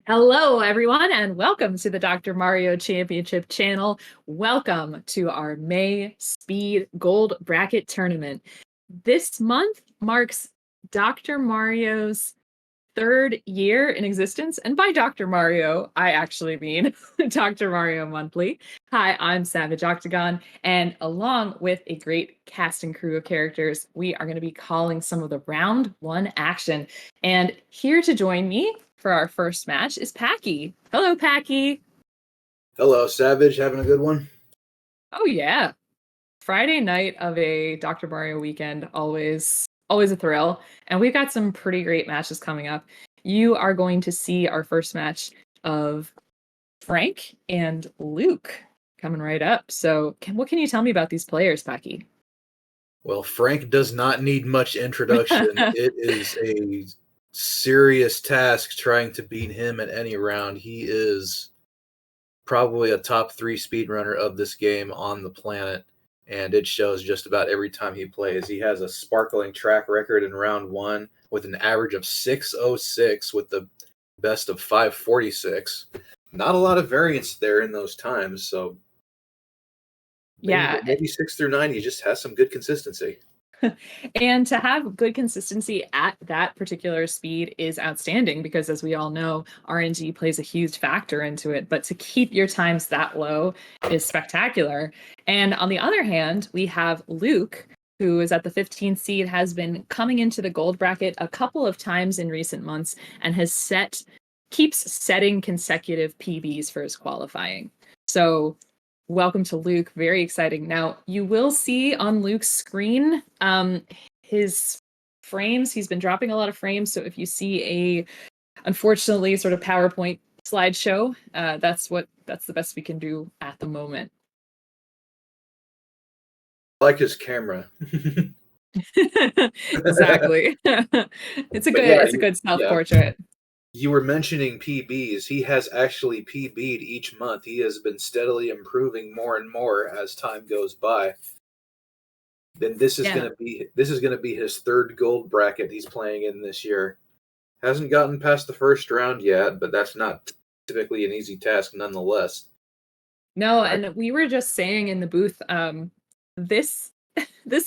Hello, everyone, and welcome to the Dr. Mario Championship channel. Welcome to our May Speed Gold Bracket Tournament. This month marks Dr. Mario's third year in existence. And by Dr. Mario, I actually mean Dr. Mario Monthly. Hi, I'm Savage Octagon, and along with a great cast and crew of characters, we are going to be calling some of the round one action. And here to join me for our first match is Packy. Hello, Packy. Hello, Savage. Having a good one? Oh, yeah. Friday night of a Dr. Mario weekend, always a thrill. And we've got some pretty great matches coming up. You are going to see our first match of Frank and Luke coming right up. So what can you tell me about these players, Packy? Well, Frank does not need much introduction. It is a serious task trying to beat him at any round. He is probably a top 3 speedrunner of this game on the planet, and it shows just about every time he plays. He has a sparkling track record in round 1 with an average of 6:06 with the best of 5:46. Not a lot of variance there in those times, so maybe 6 through 9, he just has some good consistency. And to have good consistency at that particular speed is outstanding because, as we all know, RNG plays a huge factor into it. But to keep your times that low is spectacular. And on the other hand, we have Luke, who is at the 15th seed, has been coming into the gold bracket a couple of times in recent months and keeps setting consecutive PBs for his qualifying. So welcome to Luke. Very exciting. Now, you will see on Luke's screen his frames. He's been dropping a lot of frames. So if you see unfortunately, sort of PowerPoint slideshow, that's the best we can do at the moment. I like his camera. Exactly. It's a good self-portrait. You were mentioning PBs. He has actually PB'd each month. He has been steadily improving more and more as time goes by. Then this is going to be his third gold bracket he's playing in this year. Hasn't gotten past the first round yet, but that's not typically an easy task nonetheless. No, and we were just saying in the booth, this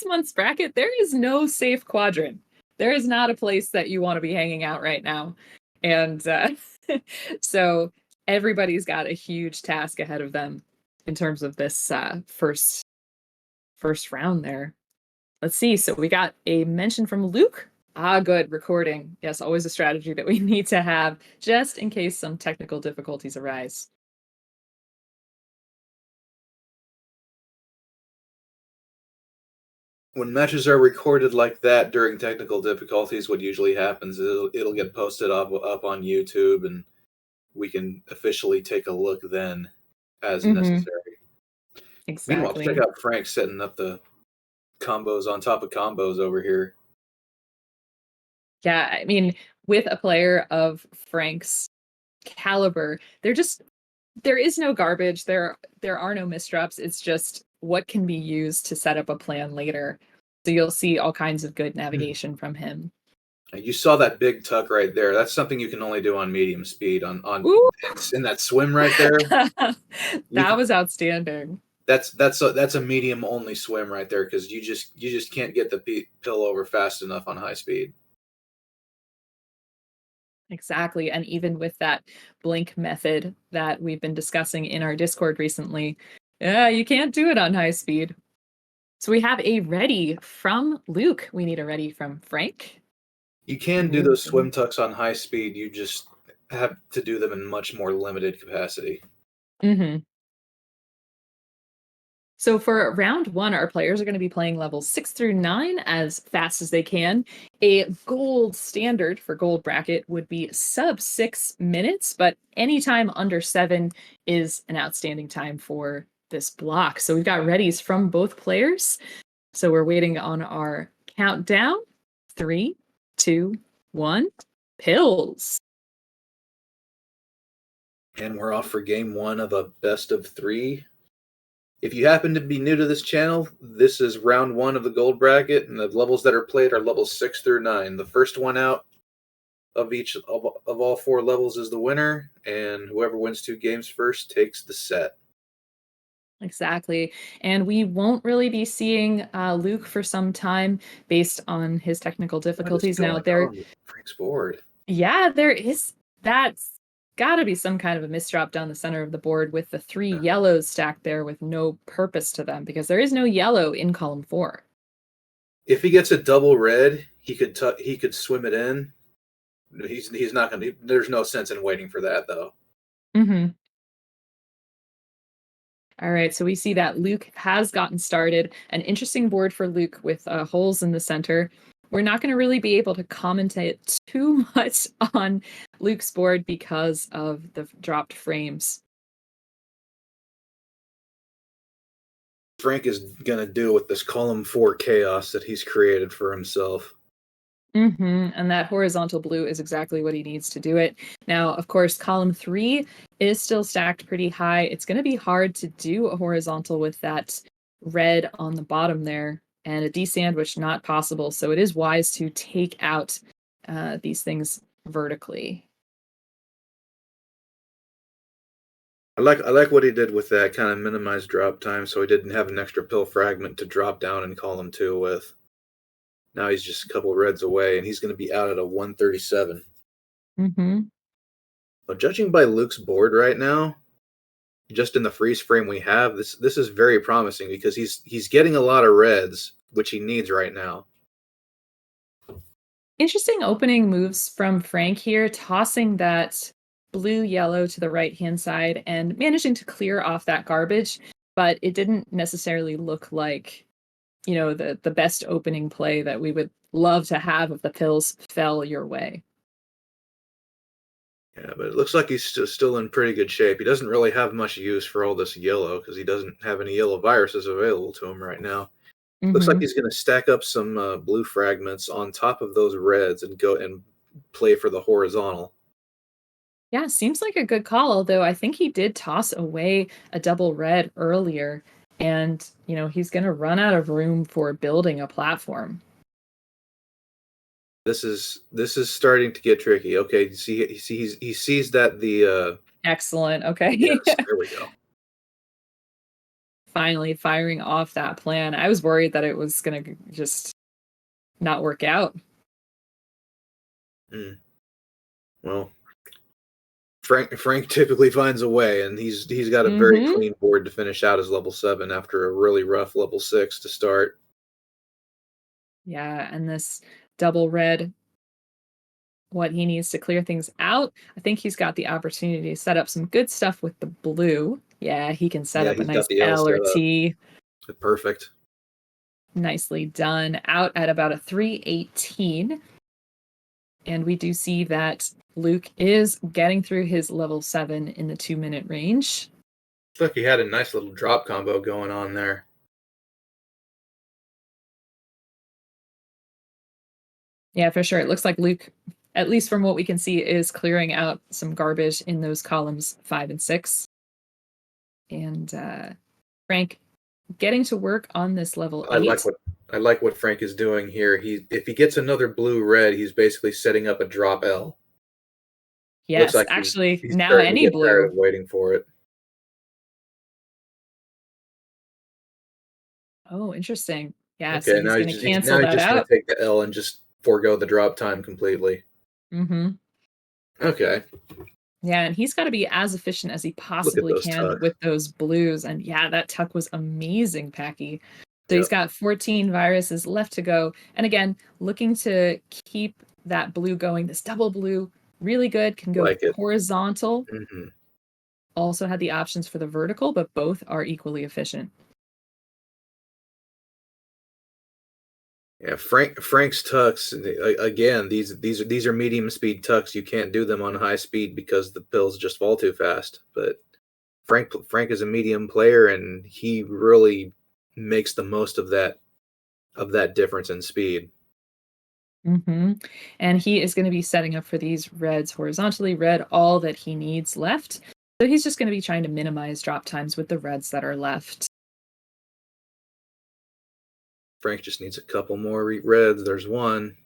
month's bracket, there is no safe quadrant. There is not a place that you want to be hanging out right now. And so everybody's got a huge task ahead of them in terms of this first round there. Let's see. So we got a mention from Luke. Good. Recording. Yes, always a strategy that we need to have just in case some technical difficulties arise. When matches are recorded like that during technical difficulties, what usually happens is it'll get posted up on YouTube, and we can officially take a look then as necessary. Exactly. Meanwhile, check out Frank setting up the combos on top of combos over here. Yeah, I mean, with a player of Frank's caliber, there is no garbage. There are no misdrops. It's just what can be used to set up a plan later. So you'll see all kinds of good navigation from him. You saw that big tuck right there. That's something you can only do on medium speed. On in that swim right there. That was outstanding. That's a medium only swim right there because you just can't get the pill over fast enough on high speed. Exactly. And even with that blink method that we've been discussing in our Discord recently, you can't do it on high speed. So we have a ready from Luke. We need a ready from Frank. You can do those swim tucks on high speed. You just have to do them in much more limited capacity. So for round one, our players are going to be playing levels 6 through 9 as fast as they can. A gold standard for gold bracket would be sub 6 minutes, but anytime under 7 is an outstanding time for this block. So we've got readies from both players. So we're waiting on our countdown. 3, 2, 1, pills. And we're off for game 1 of a best of 3. If you happen to be new to this channel, this is round 1 of the gold bracket, and the levels that are played are levels 6 through 9. The first one out of each of all 4 levels is the winner, and whoever wins 2 games first takes the set. Exactly. And we won't really be seeing Luke for some time based on his technical What is difficulties. Now, going there, on with Frank's board? yeah, there is that's got to be some kind of a misdrop down the center of the board with the 3 yellows stacked there with no purpose to them because there is no yellow in column 4. If he gets a double red, he could swim it in. He's not going to. There's no sense in waiting for that though. Mm-hmm. All right, so we see that Luke has gotten started. An interesting board for Luke with holes in the center. We're not going to really be able to commentate too much on Luke's board because of the dropped frames. Frank is going to deal with this column 4 chaos that he's created for himself. And that horizontal blue is exactly what he needs to do it. Now, of course, column 3 is still stacked pretty high. It's going to be hard to do a horizontal with that red on the bottom there, and a D-sandwich not possible. So it is wise to take out these things vertically. I like what he did with that, kind of minimized drop time, so he didn't have an extra pill fragment to drop down in column 2 with. Now he's just a couple reds away, and he's going to be out at a 137. But judging by Luke's board right now, just in the freeze frame we have, this is very promising because he's getting a lot of reds, which he needs right now. Interesting opening moves from Frank here, tossing that blue-yellow to the right-hand side and managing to clear off that garbage, but it didn't necessarily look like the best opening play that we would love to have if the pills fell your way. Yeah, but it looks like he's still in pretty good shape. He doesn't really have much use for all this yellow because he doesn't have any yellow viruses available to him right now. Looks like he's going to stack up some blue fragments on top of those reds and go and play for the horizontal. Yeah, seems like a good call, although I think he did toss away a double red earlier, and he's going to run out of room for building a platform. This is starting to get tricky. Okay, he sees that the Excellent. Okay. yes, there we go. Finally firing off that plan. I was worried that it was going to just not work out. Well, Frank typically finds a way, and he's got a very clean board to finish out his level 7 after a really rough level 6 to start. Yeah, and this double red, what he needs to clear things out. I think he's got the opportunity to set up some good stuff with the blue. Yeah, he can set up a He's nice got the L or set up. T. Perfect. Nicely done. Out at about a 318. And we do see that Luke is getting through his level 7 in the 2-minute range. Looks like he had a nice little drop combo going on there. Yeah, for sure. It looks like Luke, at least from what we can see, is clearing out some garbage in those columns 5 and 6. And Frank getting to work on this level 8. I like what Frank is doing here. If he gets another blue red, he's basically setting up a drop L. Yes, Looks like actually, he's now starting to any get tired blue. of waiting for it. Oh, interesting. Yeah, so Okay, he's going to cancel he's that just going out. to take the L and just forego the drop time completely. Okay. Yeah, and he's got to be as efficient as he possibly can tucks. with those blues. And yeah, that tuck was amazing, Packy. So Yep. he's got 14 viruses left to go. And again, looking to keep that blue going. This double blue, really good, can go horizontal. Also had the options for the vertical, but both are equally efficient. Yeah, Frank's tucks again. These are medium speed tucks. You can't do them on high speed because the pills just fall too fast. But Frank is a medium player, and he really makes the most of that difference in speed. And he is going to be setting up for these reds horizontally, red all that he needs left. So he's just going to be trying to minimize drop times with the reds that are left. Frank just needs a couple more reds. There's one.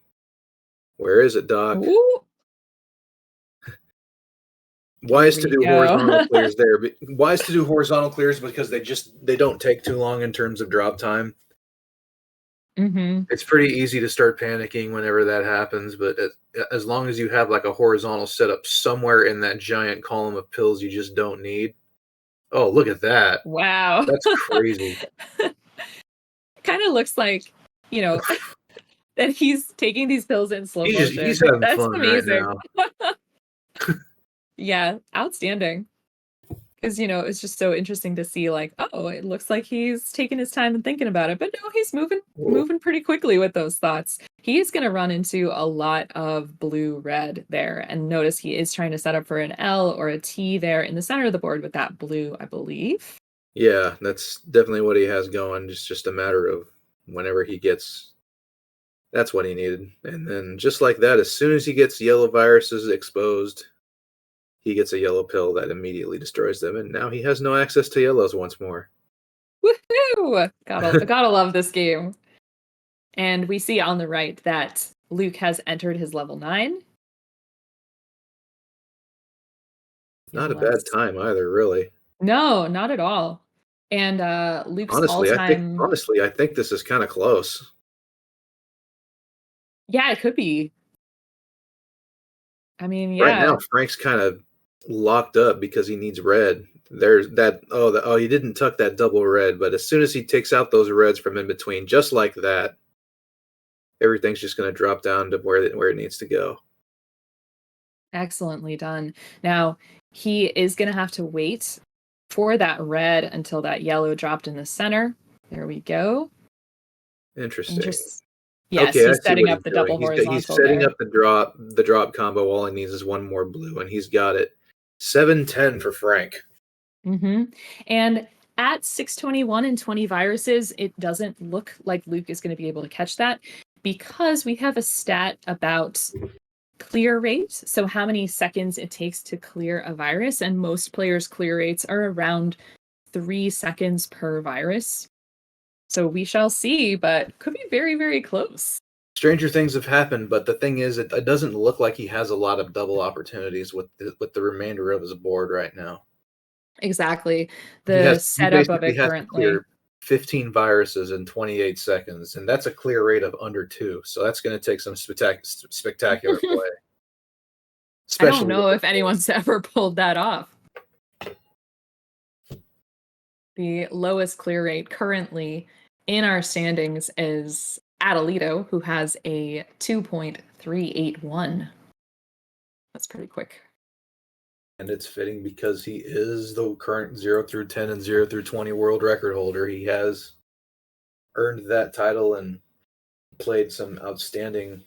Where is it, Doc? Ooh. Wise Here to we do horizontal go. clears there. Wise to do horizontal clears because they don't take too long in terms of drop time. Hmm. It's pretty easy to start panicking whenever that happens, but as long as you have like a horizontal setup somewhere in that giant column of pills you just don't need. Oh, look at that. Wow. That's crazy. Kind of looks like, you know, that he's taking these pills in slow He's motion. having That's fun right amazing. now. Yeah, outstanding. Because, it's just so interesting to see, like, oh, it looks like he's taking his time and thinking about it. But no, he's moving Whoa. moving pretty quickly with those thoughts. He's going to run into a lot of blue-red there. And notice he is trying to set up for an L or a T there in the center of the board with that blue, I believe. Yeah, that's definitely what he has going. It's just a matter of whenever he gets. That's what he needed. And then just like that, as soon as he gets yellow viruses exposed, he gets a yellow pill that immediately destroys them. And now he has no access to yellows once more. Woohoo! Gotta love this game. And we see on the right that Luke has entered his level 9. Not And a bad let's time either, really. No, not at all. And Luke's all-time Honestly, I think this is kind of close. Yeah, it could be. I mean, Right now, yeah. Frank's kind of locked up because he needs red. There's that. Oh, he didn't tuck that double red, but as soon as he takes out those reds from in between, just like that, everything's just going to drop down to where it needs to go. Excellently done. Now, he is going to have to wait for that red until that yellow dropped in the center. There we go. Interesting. Yes, Okay, I he's see setting what up he's the doing. double He's horizontal setting there. up the drop combo. All he needs is one more blue, and he's got it. 7-10 for Frank. Hmm. And at 621 and 20 viruses, it doesn't look like Luke is going to be able to catch that because we have a stat about clear rate. So how many seconds it takes to clear a virus. And most players' clear rates are around 3 seconds per virus. So we shall see, but could be very, very close. Stranger things have happened, but the thing is, it doesn't look like he has a lot of double opportunities with the remainder of his board right now. Exactly. The He setup of basically it has to currently. clear 15 viruses in 28 seconds, and that's a clear rate of under 2. So that's going to take some spectacular play, I don't especially with know the if anyone's ever pulled that off. The lowest clear rate currently in our standings is Adelito, who has a 2.381. That's pretty quick. and it's fitting because he is the current 0 through 10 and 0 through 20 world record holder. He has earned that title and played some outstanding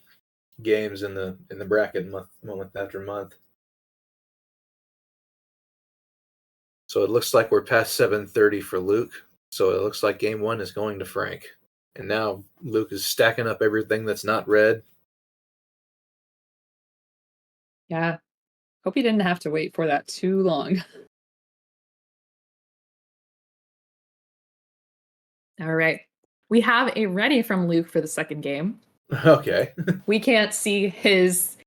games in the bracket month after month. So it looks like we're past 7:30 for Luke. So it looks like game 1 is going to Frank. And now Luke is stacking up everything that's not red. Yeah. Hope you didn't have to wait for that too long. All right. We have a ready from Luke for the second game. Okay. We can't see his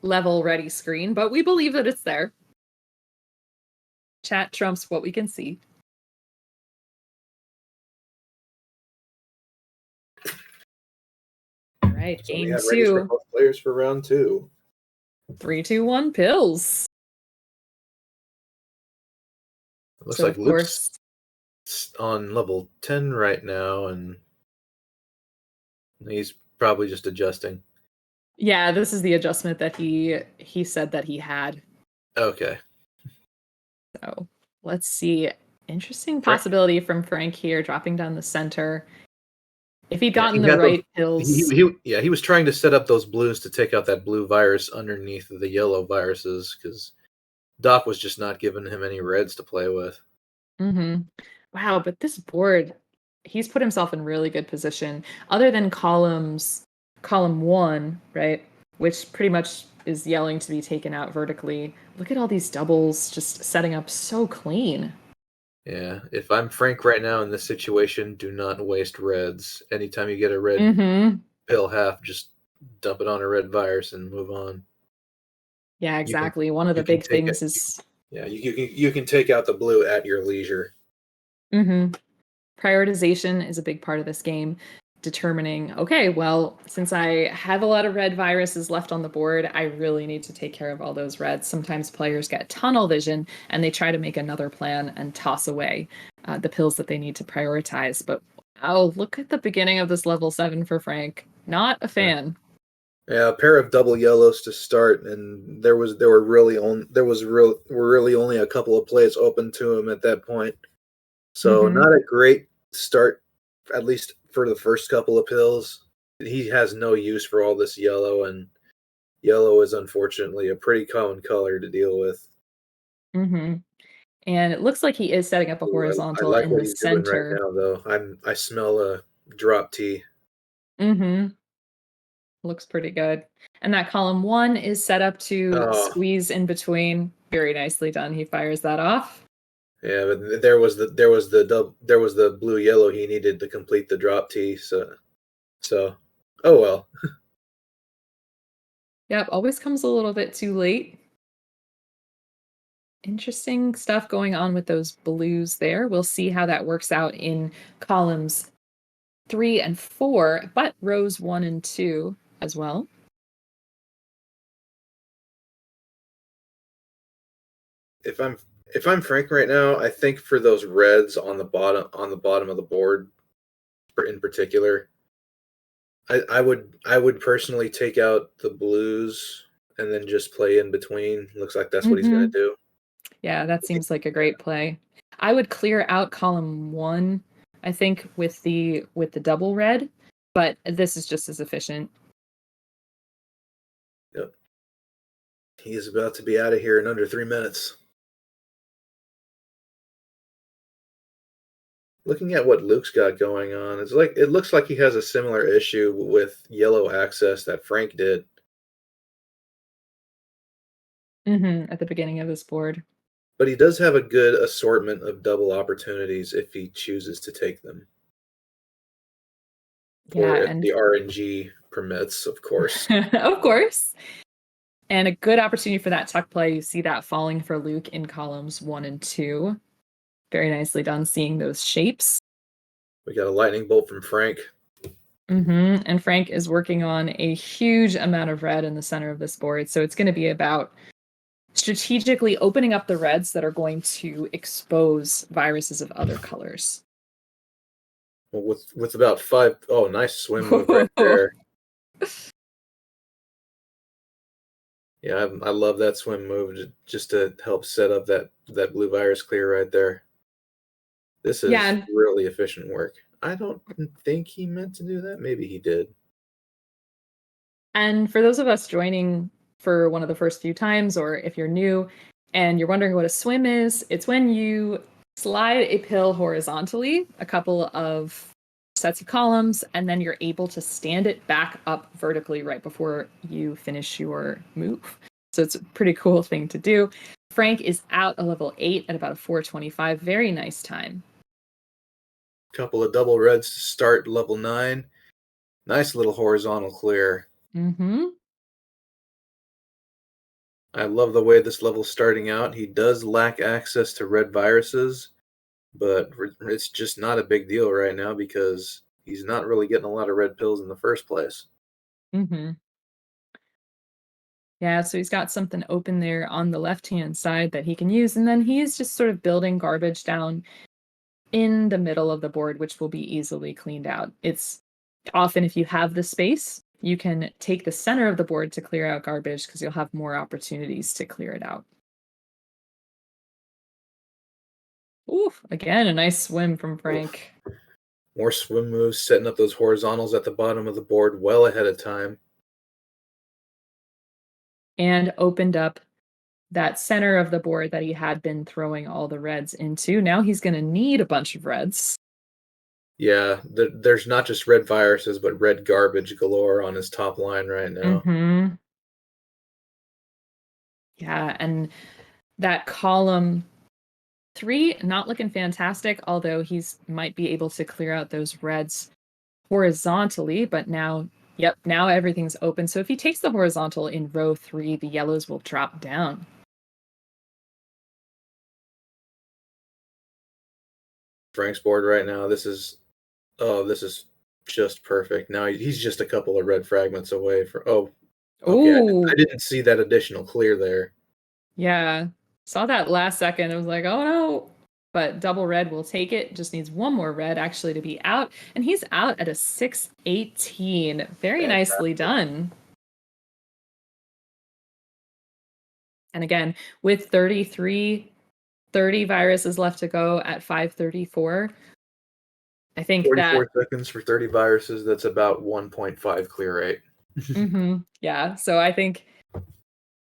level ready screen, but we believe that it's there. Chat trumps what we can see. All right, So we game have readies for 2. both players for round 2. 3, 2, 1 pills. It looks So like of Luke's course, on level 10 right now, and he's probably just adjusting. yeah, this is the adjustment that he said that he had. Okay. So let's see. Interesting Frank, possibility from Frank here, dropping down the center. If he'd yeah, gotten he the had those. right pills. He was trying to set up those blues to take out that blue virus underneath the yellow viruses because Doc was just not giving him any reds to play with. Mm-hmm. Wow, but this board, he's put himself in really good position. Other than column 1, right, which pretty much is yelling to be taken out vertically. Look at all these doubles just setting up so clean. Yeah, if I'm Frank right now in this situation, do not waste reds. Anytime you get a red Mm-hmm. pill half, just dump it on a red virus and move on. Yeah, You can exactly. One of the you can big take it. things is Yeah, you can take out the blue at your leisure. mhm, prioritization is a big part of this game. Determining, okay, well, since I have a lot of red viruses left on the board, I really need to take care of all those reds. Sometimes players get tunnel vision and they try to make another plan and toss away the pills that they need to prioritize. But oh, look at the beginning of this level 7 for Frank. Not a Yeah. fan. Yeah, a pair of double yellows to start, and there were really were really only a couple of plays open to him at that point. So Hmm. not a great start, at least for the first couple of pills. He has no use for all this yellow, and yellow is unfortunately a pretty common color to deal with. Hmm. And it looks like he is setting up a Ooh, I horizontal like in what the he's doing right center. now, though. I smell a drop T. Hmm. Looks pretty good. And that column 1 is set up to Oh, squeeze in between. Very nicely done. He fires that off. yeah, but there was the blue yellow he needed to complete the drop T. So oh well. Yep, always comes a little bit too late. Interesting stuff going on with those blues there. We'll see how that works out in columns 3 and 4, but rows 1 and 2 as well. If I'm Frank right now, I think for those reds on the bottom of the board in particular, I would personally take out the blues and then just play in between. Looks like that's what he's gonna Hmm. do. Yeah, that seems like a great play. I would clear out column 1, I think, with the double red, but this is just as efficient. Yep. He is about to be out of here in under 3 minutes. Looking at what Luke's got going on, it looks like he has a similar issue with yellow access that Frank did. At the beginning of this board. But he does have a good assortment of double opportunities if he chooses to take them. Yeah, Or if and the RNG permits, of course. of course. And a good opportunity for that tuck play. You see that falling for Luke in columns 1 and 2. Very nicely done seeing those shapes. We got a lightning bolt from Frank. And Frank is working on a huge amount of red in the center of this board. So it's going to be about strategically opening up the reds that are going to expose viruses of other colors. Well, with about five, oh, nice swim move right there. Yeah, I love that swim move just to help set up that blue virus clear right there. This Yeah, is and really efficient work. I don't think he meant to do that. Maybe he did. And for those of us joining for one of the first few times, or if you're new and you're wondering what a swim is, it's when you slide a pill horizontally, a couple of sets of columns, and then you're able to stand it back up vertically right before you finish your move. So it's a pretty cool thing to do. Frank is out a level 8 at about a 425. Very nice time. Couple of double reds to start level 9. Nice little horizontal clear. Mm-hmm. I love the way this level's starting out. He does lack access to red viruses, but it's just not a big deal right now because he's not really getting a lot of red pills in the first place. Mm-hmm. Yeah, so he's got something open there on the left-hand side that he can use, and then he's just sort of building garbage down in the middle of the board, which will be easily cleaned out. It's often, if you have the space, you can take the center of the board to clear out garbage because you'll have more opportunities to clear it out. Ooh, again, a nice swim from Oof. Frank. More swim moves, setting up those horizontals at the bottom of the board well ahead of time. And opened up that center of the board that he had been throwing all the reds into. Now he's going to need a bunch of reds. Yeah, there's not just red viruses, but red garbage galore on his top line right now. Mm-hmm. Yeah, and that column 3 not looking fantastic, although he's might be able to clear out those reds horizontally, but now Yep, now everything's open. So if he takes the horizontal in row 3, the yellows will drop down. Frank's board right now. This is just perfect. Now he's just a couple of red fragments away from. Oh, okay. Ooh, I didn't see that additional clear there. yeah. Saw that last second. I was like, oh no. But double red will take it. Just needs one more red actually to be out. And he's out at a 618. Very nicely done. And again, with 30 viruses left to go at 534. I think 44 seconds for 30 viruses. That's about 1.5 clear rate. Yeah. So I think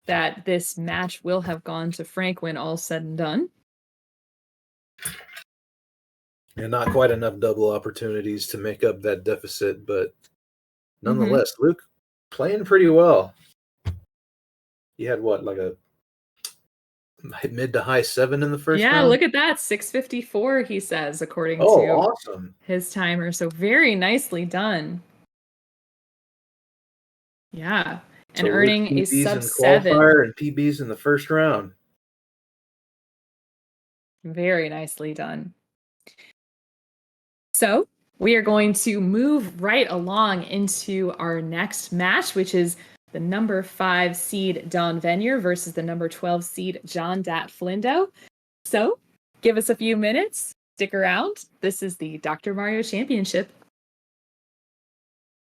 that this match will have gone to Frank when all's said and done. And not quite enough double opportunities to make up that deficit, but nonetheless, Luke playing pretty well. He had what, like a mid to high 7 in the first round? Yeah, look at that. 654, he says, according to awesome. his timer. So very nicely done. Yeah. And so earning a sub 7. And PBs in the first round. Very nicely done. So we are going to move right along into our next match, which is the number 5 seed Dawnvenure versus the number 12 seed JonDatFlindo. So give us a few minutes. Stick around. This is the Dr. Mario Championship.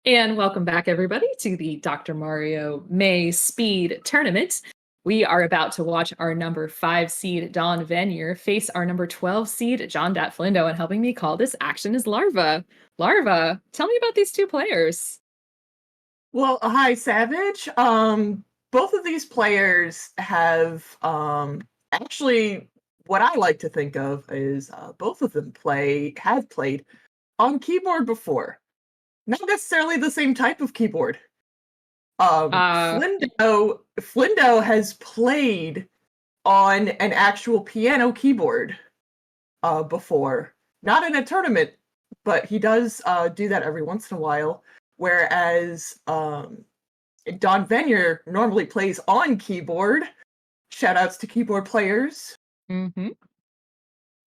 And welcome back, everybody, to the Dr. Mario May Speed Tournament. We are about to watch our number 5 seed Dawnvenure face our number 12 seed JonDatFlindo, and helping me call this action is Larva. Larva, tell me about these two players. Well, hi, Savage. Both of these players have actually what I like to think of is both of them have played on keyboard before. Not necessarily the same type of keyboard. Flindo has played on an actual piano keyboard before. Not in a tournament, but he does do that every once in a while. Whereas Dawnvenure normally plays on keyboard. Shoutouts to keyboard players.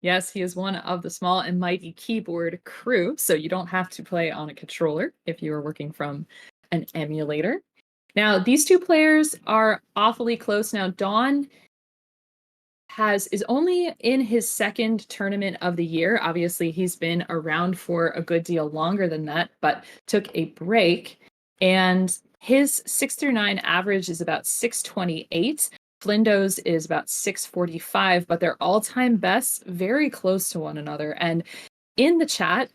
Yes, he is one of the small and mighty keyboard crew, so you don't have to play on a controller if you are working from an emulator. Now, these two players are awfully close. Now, Dawn is only in his second tournament of the year. Obviously, he's been around for a good deal longer than that, but took a break. And his 6-9 average is about 628. Flindo's is about 645, but their all-time bests very close to one another. And in the chat,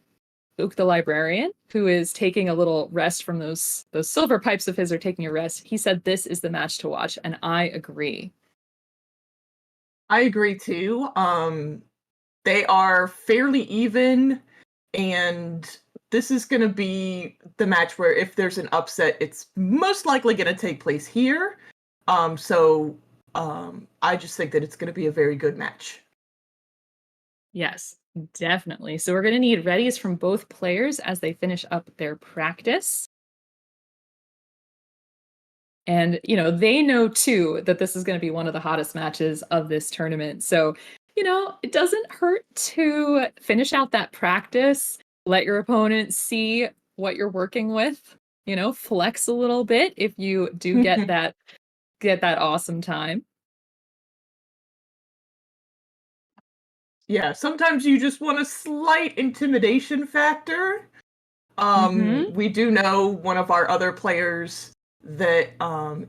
Ook the librarian, who is taking a little rest from those silver pipes of his, are taking a rest. He said this is the match to watch, and I agree. I agree too. They are fairly even, and this is going to be the match where if there's an upset, it's most likely going to take place here. I just think that it's going to be a very good match. Yes, definitely. So we're going to need readies from both players as they finish up their practice. And, they know too that this is going to be one of the hottest matches of this tournament. So, it doesn't hurt to finish out that practice, let your opponent see what you're working with, flex a little bit if you do get that awesome time. Yeah, sometimes you just want a slight intimidation factor. We do know one of our other players that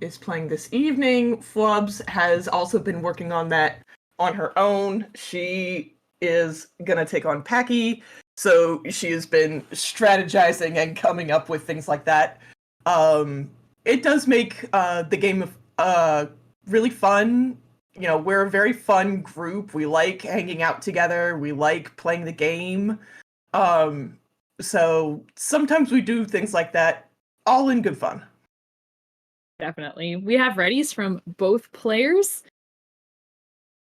is playing this evening, Flubs, has also been working on that on her own. She is gonna take on Packy, so she has been strategizing and coming up with things like that. It does make the game really fun. We're a very fun group. We like hanging out together. We like playing the game. So sometimes we do things like that, all in good fun. Definitely. We have readies from both players.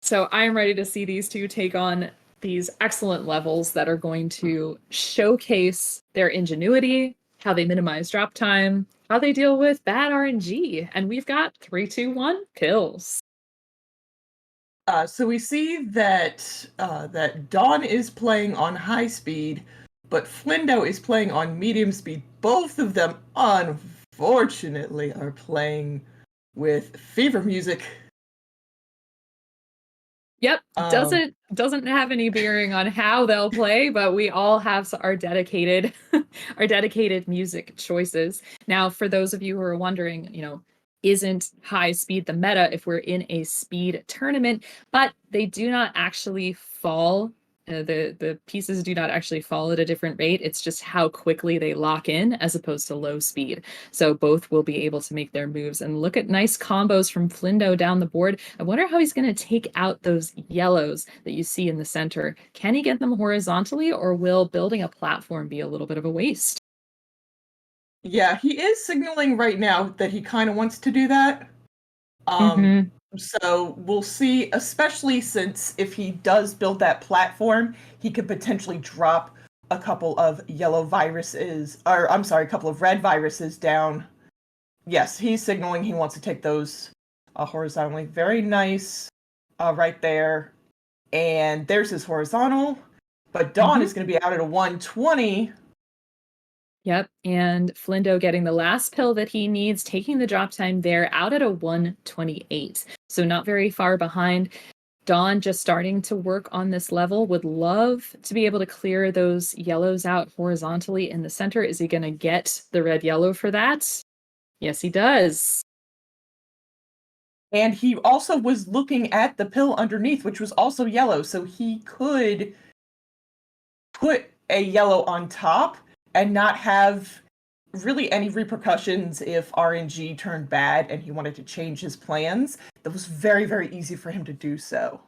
So I am ready to see these two take on these excellent levels that are going to showcase their ingenuity, how they minimize drop time, how they deal with bad RNG. And we've got 3, 2, 1 kills. So we see that that Dawn is playing on high speed, but Flindo is playing on medium speed. Both of them, unfortunately, are playing with fever music. Yep, doesn't have any bearing on how they'll play, but we all have our dedicated our dedicated music choices. Now, for those of you who are wondering, isn't high speed the meta if we're in a speed tournament? But they do not actually fall. The pieces do not actually fall at a different rate. It's just how quickly they lock in as opposed to low speed. So both will be able to make their moves. And look at nice combos from Flindo down the board. I wonder how he's going to take out those yellows that you see in the center. Can he get them horizontally, or will building a platform be a little bit of a waste? Yeah, he is signaling right now that he kind of wants to do that. So we'll see, especially since if he does build that platform, he could potentially drop a couple of yellow viruses, or I'm sorry, a couple of red viruses down. Yes, he's signaling he wants to take those horizontally. Very nice right there. And there's his horizontal. But Dawn is going to be out at a 120. Yep, and Flindo getting the last pill that he needs, taking the drop time there, out at a 128. So not very far behind. Dawn just starting to work on this level, would love to be able to clear those yellows out horizontally in the center. Is he going to get the red-yellow for that? Yes, he does. And he also was looking at the pill underneath, which was also yellow, so he could put a yellow on top and not have really any repercussions if RNG turned bad and he wanted to change his plans. That was very, very easy for him to do so.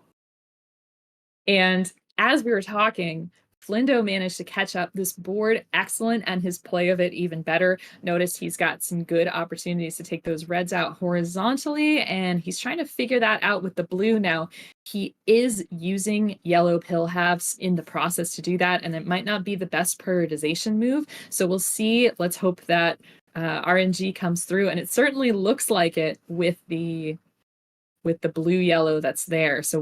And as we were talking, Flindo managed to catch up this board excellent, and his play of it even better. Notice he's got some good opportunities to take those reds out horizontally, and he's trying to figure that out with the blue now. He is using yellow pill halves in the process to do that, and it might not be the best prioritization move. So we'll see. Let's hope that RNG comes through, and it certainly looks like it with the blue yellow that's there. So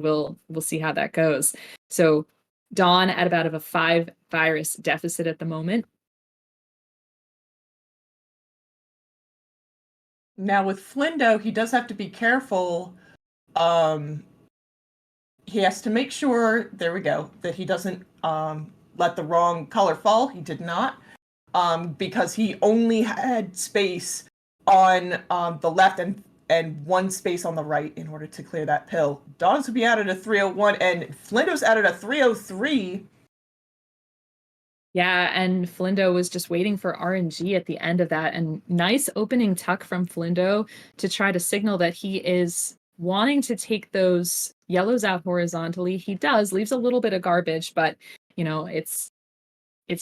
we'll see how that goes. So Dawn at about a 5 virus deficit at the moment. Now with Flindo, he does have to be careful. He has to make sure, there we go, that he doesn't let the wrong color fall. He did not, because he only had space on the left and one space on the right in order to clear that pill. Dawn's would be out at a 301, and Flindo's out at a 303. Yeah, and Flindo was just waiting for RNG at the end of that. And nice opening tuck from Flindo to try to signal that he is wanting to take those yellows out horizontally. He does, leaves a little bit of garbage, but it's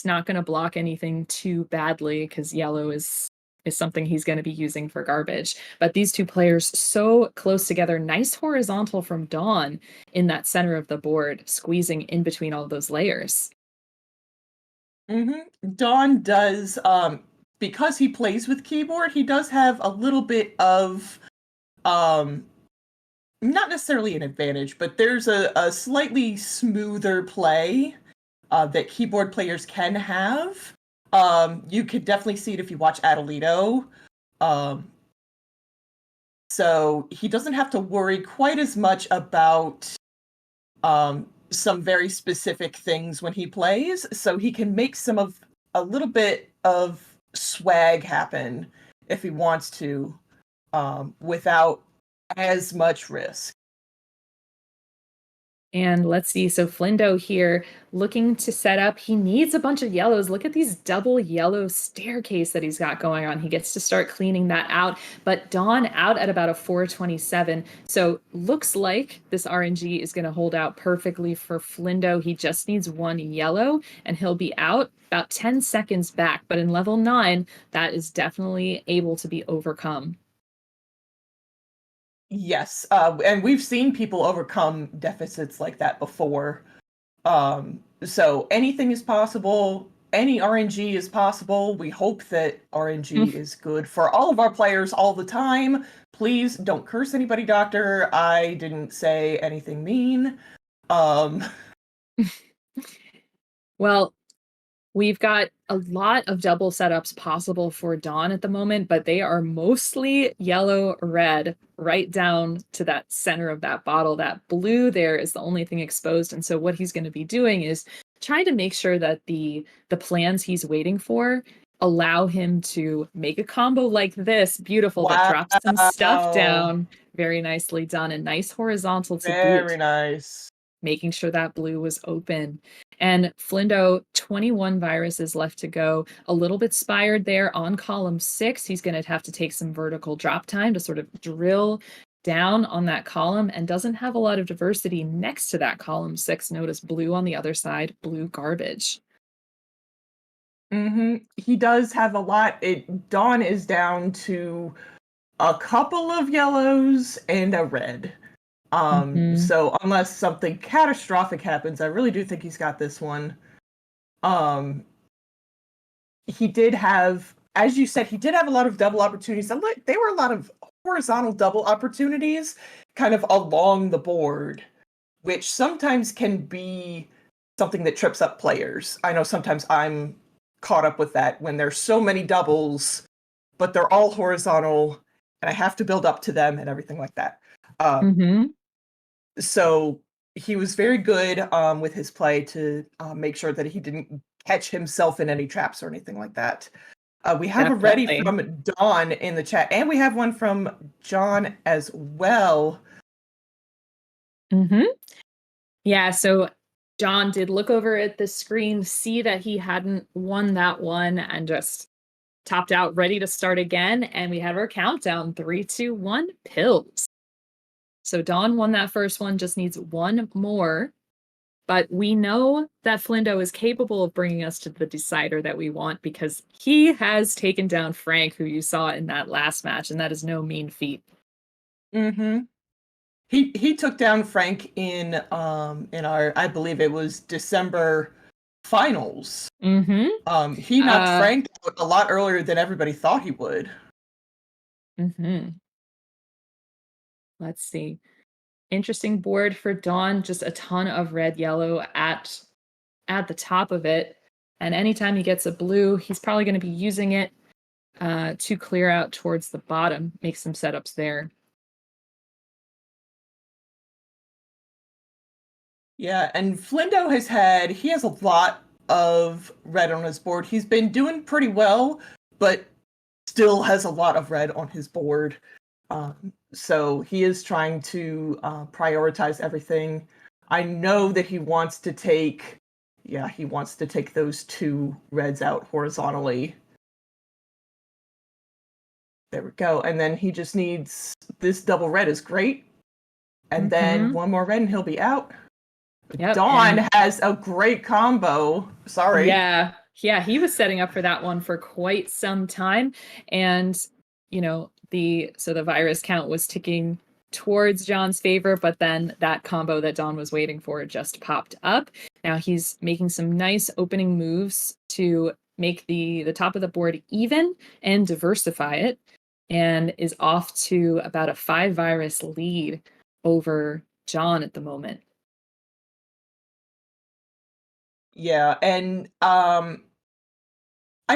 not going to block anything too badly because yellow is something he's going to be using for garbage. But these two players so close together. Nice horizontal from Dawn in that center of the board, squeezing in between all those layers. Dawn does, because he plays with keyboard, he does have a little bit of, not necessarily an advantage, but there's a slightly smoother play that keyboard players can have. You could definitely see it if you watch Adelito. So he doesn't have to worry quite as much about some very specific things when he plays, so he can make a little bit of swag happen if he wants to, without as much risk. And let's see, so Flindo here looking to set up. He needs a bunch of yellows. Look at these double yellow staircase that he's got going on. He gets to start cleaning that out. But Dawn out at about a 427. So looks like this RNG is going to hold out perfectly for Flindo. He just needs one yellow and he'll be out about 10 seconds back. But in level 9, that is definitely able to be overcome. Yes, and we've seen people overcome deficits like that before. So anything is possible. any RNG is possible. We hope that RNG is good for all of our players all the time. Please don't curse anybody, Doctor. I didn't say anything mean. Well, we've got a lot of double setups possible for Dawn at the moment, but they are mostly yellow-red right down to that center of that bottle. That blue there is the only thing exposed. And so what he's going to be doing is trying to make sure that the plans he's waiting for allow him to make a combo like this. Beautiful. That drops some stuff down. Very nicely done. And nice horizontal to boot. Very nice. Making sure that blue was open. And Flindo, 21 viruses left to go. A little bit spired there on column 6. He's going to have to take some vertical drop time to sort of drill down on that column, and doesn't have a lot of diversity next to that column 6. Notice blue on the other side, blue garbage. He does have a lot. Dawn is down to a couple of yellows and a red. So unless something catastrophic happens, I really do think he's got this one. He did have, as you said, he did have a lot of double opportunities. They were a lot of horizontal double opportunities kind of along the board, which sometimes can be something that trips up players. I know sometimes I'm caught up with that when there's so many doubles, but they're all horizontal and I have to build up to them and everything like that. So he was very good with his play to make sure that he didn't catch himself in any traps or anything like that. We have a ready from Dawn in the chat, and we have one from John as well. Yeah, so John did look over at the screen, see that he hadn't won that one, and just topped out, ready to start again. And we have our countdown, 3, 2, 1, pills. So Dawn won that first one, just needs one more. But we know that Flindo is capable of bringing us to the decider that we want, because he has taken down Frank, who you saw in that last match, and that is no mean feat. He took down Frank in our, I believe it was December finals. He knocked Frank out a lot earlier than everybody thought he would. Let's see. Interesting board for Dawn. Just a ton of red, yellow at the top of it. And anytime he gets a blue, he's probably going to be using it to clear out towards the bottom, make some setups there. Yeah, and Flindo he has a lot of red on his board. He's been doing pretty well, but still has a lot of red on his board. So he is trying to prioritize everything. I know that he wants to take those 2 reds out horizontally. There we go. And then he just needs, this double red is great. And then one more red and he'll be out. Dawn has a great combo. Sorry. Yeah, he was setting up for that one for quite some time. And, the virus count was ticking towards John's favor, but then that combo that Dawn was waiting for just popped up. Now he's making some nice opening moves to make the top of the board even and diversify it, and is off to about a 5 virus lead over John at the moment. Yeah, and I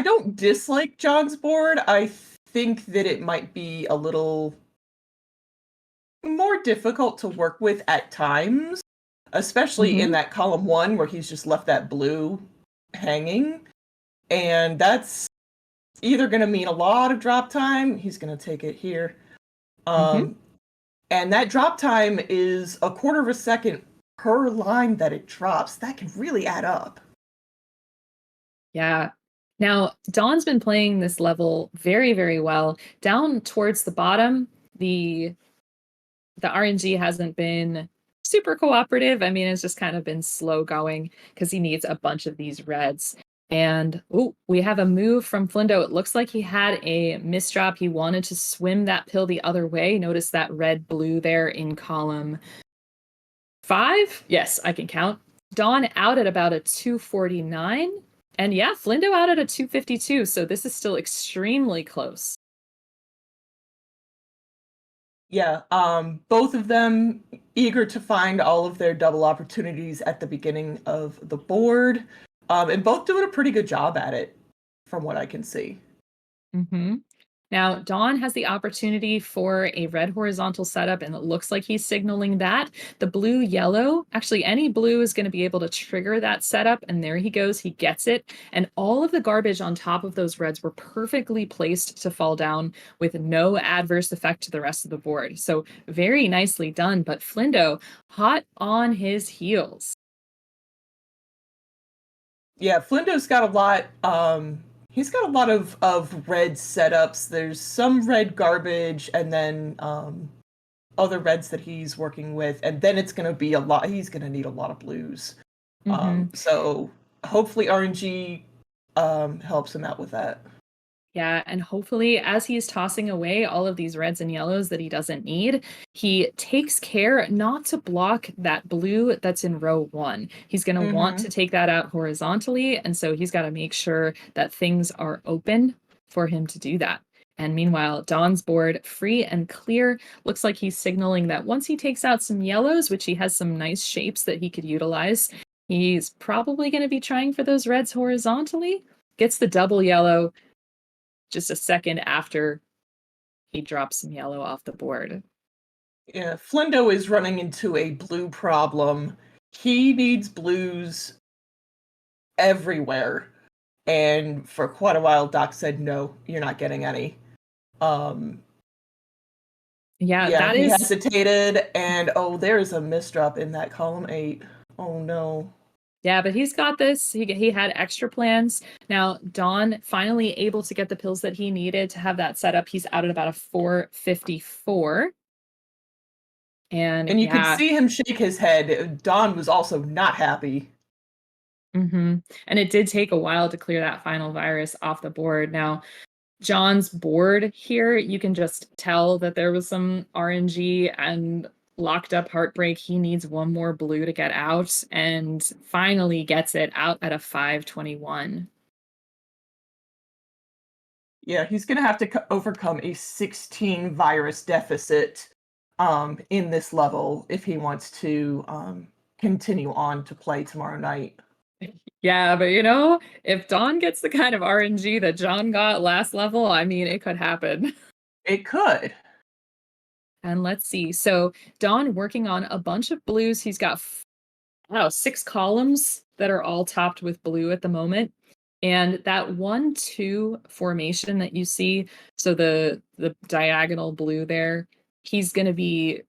don't dislike John's board. I think that it might be a little more difficult to work with at times, especially in that column 1 where he's just left that blue hanging. And that's either going to mean a lot of drop time. He's going to take it here. And that drop time is a quarter of a second per line that it drops. That can really add up. Yeah. Now, Dawn's been playing this level very, very well. Down towards the bottom, the RNG hasn't been super cooperative. I mean, it's just kind of been slow going because he needs a bunch of these reds. And we have a move from Flindo. It looks like he had a misdrop. He wanted to swim that pill the other way. Notice that red blue there in column 5. Yes, I can count. Dawn out at about a 249. And yeah, Flindo out at a 252, so this is still extremely close. Yeah, both of them eager to find all of their double opportunities at the beginning of the board, and both doing a pretty good job at it, from what I can see. Mm-hmm. Now, Dawn has the opportunity for a red horizontal setup, and it looks like he's signaling that. The blue-yellow, actually any blue is going to be able to trigger that setup, and there he goes, he gets it. And all of the garbage on top of those reds were perfectly placed to fall down with no adverse effect to the rest of the board. So very nicely done, but Flindo hot on his heels. Yeah, Flindo's got a lot. He's got a lot of red setups. There's some red garbage, and then other reds that he's working with, and then it's going to be a lot. He's going to need a lot of blues. So hopefully RNG helps him out with that. Yeah, and hopefully as he's tossing away all of these reds and yellows that he doesn't need, he takes care not to block that blue that's in row 1. He's going to want to take that out horizontally, and so he's got to make sure that things are open for him to do that. And meanwhile, Dawn's board, free and clear, looks like he's signaling that once he takes out some yellows, which he has some nice shapes that he could utilize, he's probably going to be trying for those reds horizontally. Gets the double yellow just a second after he drops some yellow off the board. Yeah, Flindo is running into a blue problem. He needs blues everywhere. And for quite a while, Doc said, no, you're not getting any. Yeah, he hesitated, and there's a misdrop in that column 8. Oh no. Yeah, but he's got this. He had extra plans. Now, Dawn finally able to get the pills that he needed to have that set up. He's out at about a 454. And you could see him shake his head. Dawn was also not happy. And it did take a while to clear that final virus off the board. Now, John's board here, you can just tell that there was some RNG and locked up heartbreak. He needs one more blue to get out, and finally gets it out at a 521. Yeah, he's going to have to overcome a 16 virus deficit in this level if he wants to continue on to play tomorrow night. Yeah, but if Dawn gets the kind of RNG that John got last level, I mean, it could happen. It could. And let's see. So Dawn working on a bunch of blues. He's got 6 columns that are all topped with blue at the moment. And that 1-2 formation that you see, so the diagonal blue there, he's going to be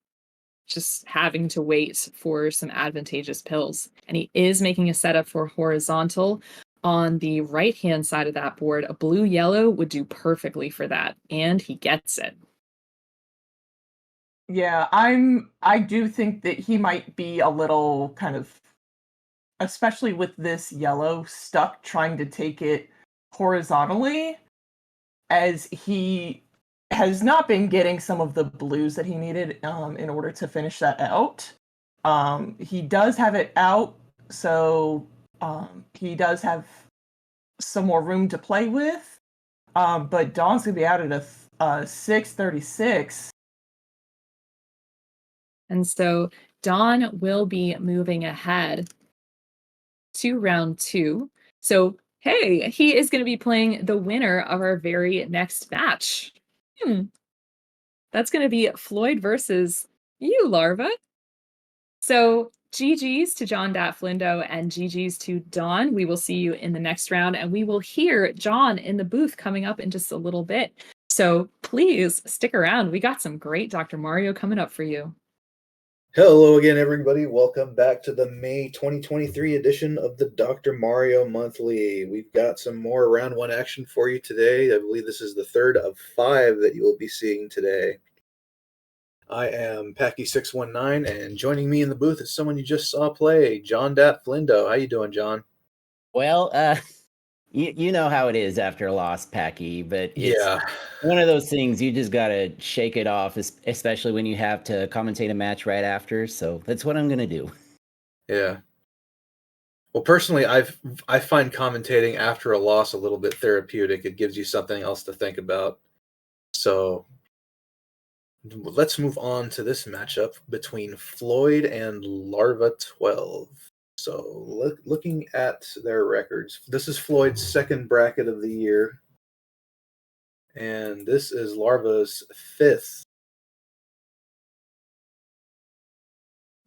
just having to wait for some advantageous pills. And he is making a setup for horizontal. On the right-hand side of that board, a blue-yellow would do perfectly for that. And he gets it. Yeah, I do think that he might be a little kind of, especially with this yellow, stuck trying to take it horizontally, as he has not been getting some of the blues that he needed in order to finish that out. He does have it out, so he does have some more room to play with, but Dawn's going to be out at a 636. And so Dawn will be moving ahead to round 2. So, hey, he is going to be playing the winner of our very next match. That's going to be Floyd versus you, Larva. So, GG's to JonDatFlindo and GG's to Dawn. We will see you in the next round, and we will hear John in the booth coming up in just a little bit. So please stick around. We got some great Dr. Mario coming up for you. Hello again, everybody. Welcome back to the May 2023 edition of the Dr. Mario Monthly. We've got some more round 1 action for you today. I believe this is the 3rd of 5 that you will be seeing today. I am Packy619, and joining me in the booth is someone you just saw play, JonDatFlindo. How you doing, John? Well, you know how it is after a loss, Packy, but it's one of those things you just got to shake it off, especially when you have to commentate a match right after. So that's what I'm going to do. Yeah. Well, personally, I find commentating after a loss a little bit therapeutic. It gives you something else to think about. So let's move on to this matchup between Floyd and Larva 12. So looking at their records, this is Floyd's second bracket of the year, and this is Larva's fifth.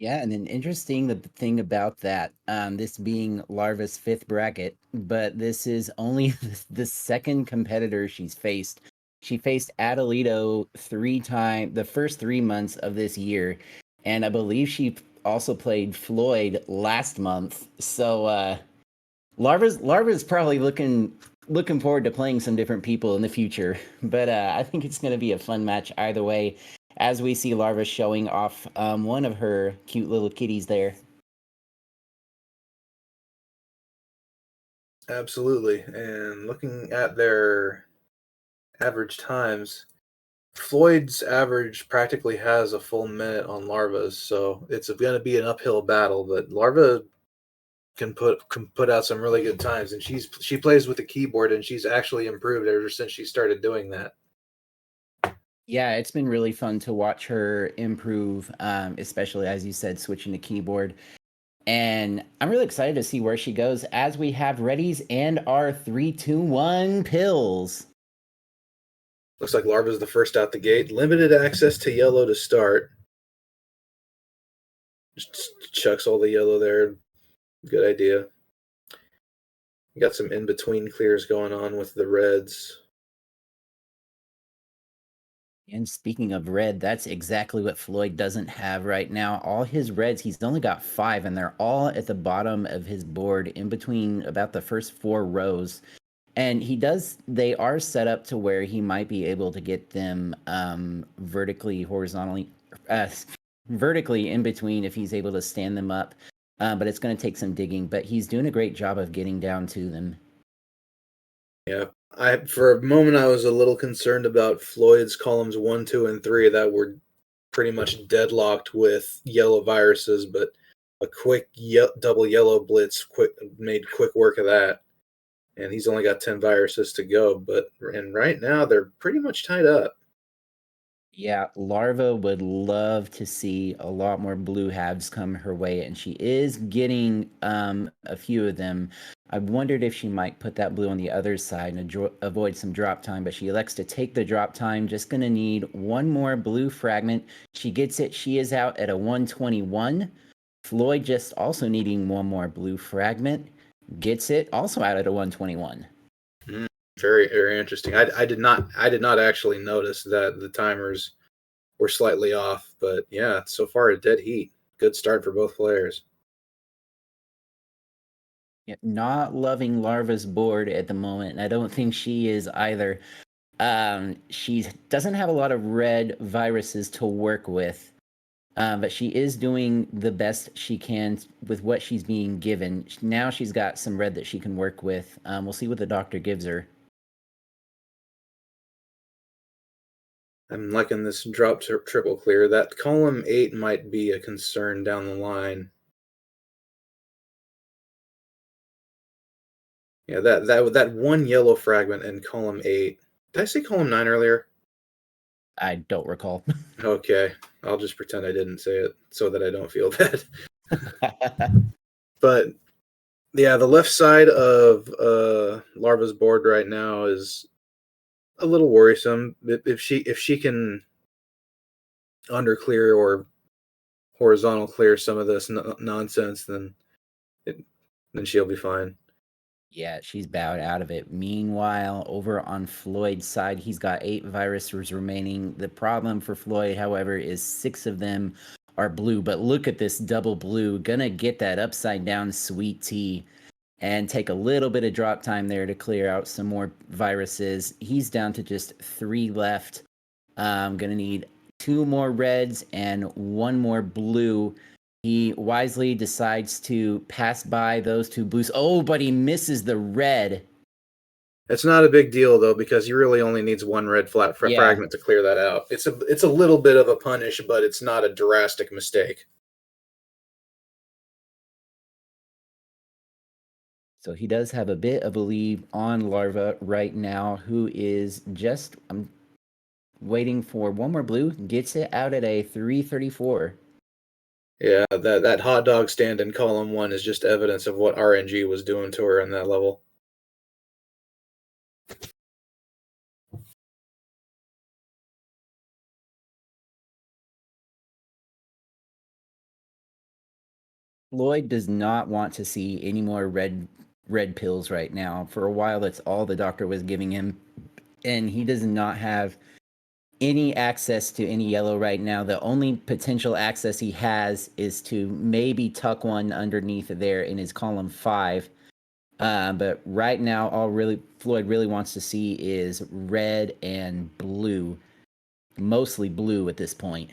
Yeah, and then interesting the thing about that, this being Larva's fifth bracket, but this is only the second competitor she's faced. She faced Adelito the first 3 months of this year, and I believe she also played Floyd last month. So Larva's probably looking forward to playing some different people in the future. But I think it's going to be a fun match either way, as we see Larva showing off one of her cute little kitties there. Absolutely. And looking at their average times, Floyd's average practically has a full minute on Larva's, so it's going to be an uphill battle, but Larva can put out some really good times, and she plays with the keyboard, and she's actually improved ever since she started doing that. Yeah, it's been really fun to watch her improve, especially as you said, switching to keyboard. And I'm really excited to see where she goes as we have readies and our 3, 2, 1 pills. Looks like Larva's the first out the gate. Limited access to yellow to start. Just chucks all the yellow there. Good idea. You got some in-between clears going on with the reds. And speaking of red, that's exactly what Floyd doesn't have right now. All his reds, he's only got 5, and they're all at the bottom of his board in between about the first 4 rows. And they are set up to where he might be able to get them vertically in between if he's able to stand them up. But it's going to take some digging, but he's doing a great job of getting down to them. Yeah. For a moment, I was a little concerned about Floyd's columns 1, 2, and 3 that were pretty much deadlocked with yellow viruses, but a quick double yellow blitz made quick work of that. And he's only got 10 viruses to go, and right now they're pretty much tied up. Yeah, Larva would love to see a lot more blue halves come her way, and she is getting a few of them. I wondered if she might put that blue on the other side and avoid some drop time, but she elects to take the drop time. Just going to need one more blue fragment. She gets it. She is out at a 121. Floyd just also needing one more blue fragment. Gets it. Also out at a 121. Very, very interesting. I did not actually notice that the timers were slightly off, but yeah, so far a dead heat. Good start for both players. Yeah, not loving Larva's board at the moment, and I don't think she is either. She doesn't have a lot of red viruses to work with, but she is doing the best she can with what she's being given. Now she's got some red that she can work with. We'll see what the doctor gives her. I'm liking this drop triple clear. That column 8 might be a concern down the line. Yeah, that one yellow fragment in column 8. Did I say column 9 earlier? I don't recall. Okay, I'll just pretend I didn't say it so that I don't feel bad. But yeah, the left side of Larva's board right now is a little worrisome. If she can underclear or horizontal clear some of this nonsense, then she'll be fine. Yeah, she's bowed out of it. Meanwhile, over on Floyd's side, he's got 8 viruses remaining. The problem for Floyd, however, is 6 of them are blue. But look at this double blue. Gonna get that upside down sweet tea and take a little bit of drop time there to clear out some more viruses. He's down to just 3 left. Gonna need 2 more reds and 1 more blue. He wisely decides to pass by those 2 blues. Oh, but he misses the red. It's not a big deal, though, because he really only needs 1 red fragment to clear that out. It's a little bit of a punish, but it's not a drastic mistake. So he does have a bit of a lead on Larva right now, who is just waiting for one more blue, gets it out at a 334. Yeah, that hot dog stand in column 1 is just evidence of what RNG was doing to her in that level. Floyd does not want to see any more red pills right now. For a while, that's all the doctor was giving him, and he does not have any access to any yellow right now. The only potential access he has is to maybe tuck one underneath there in his column 5. But right now, all Floyd really wants to see is red and blue, mostly blue at this point.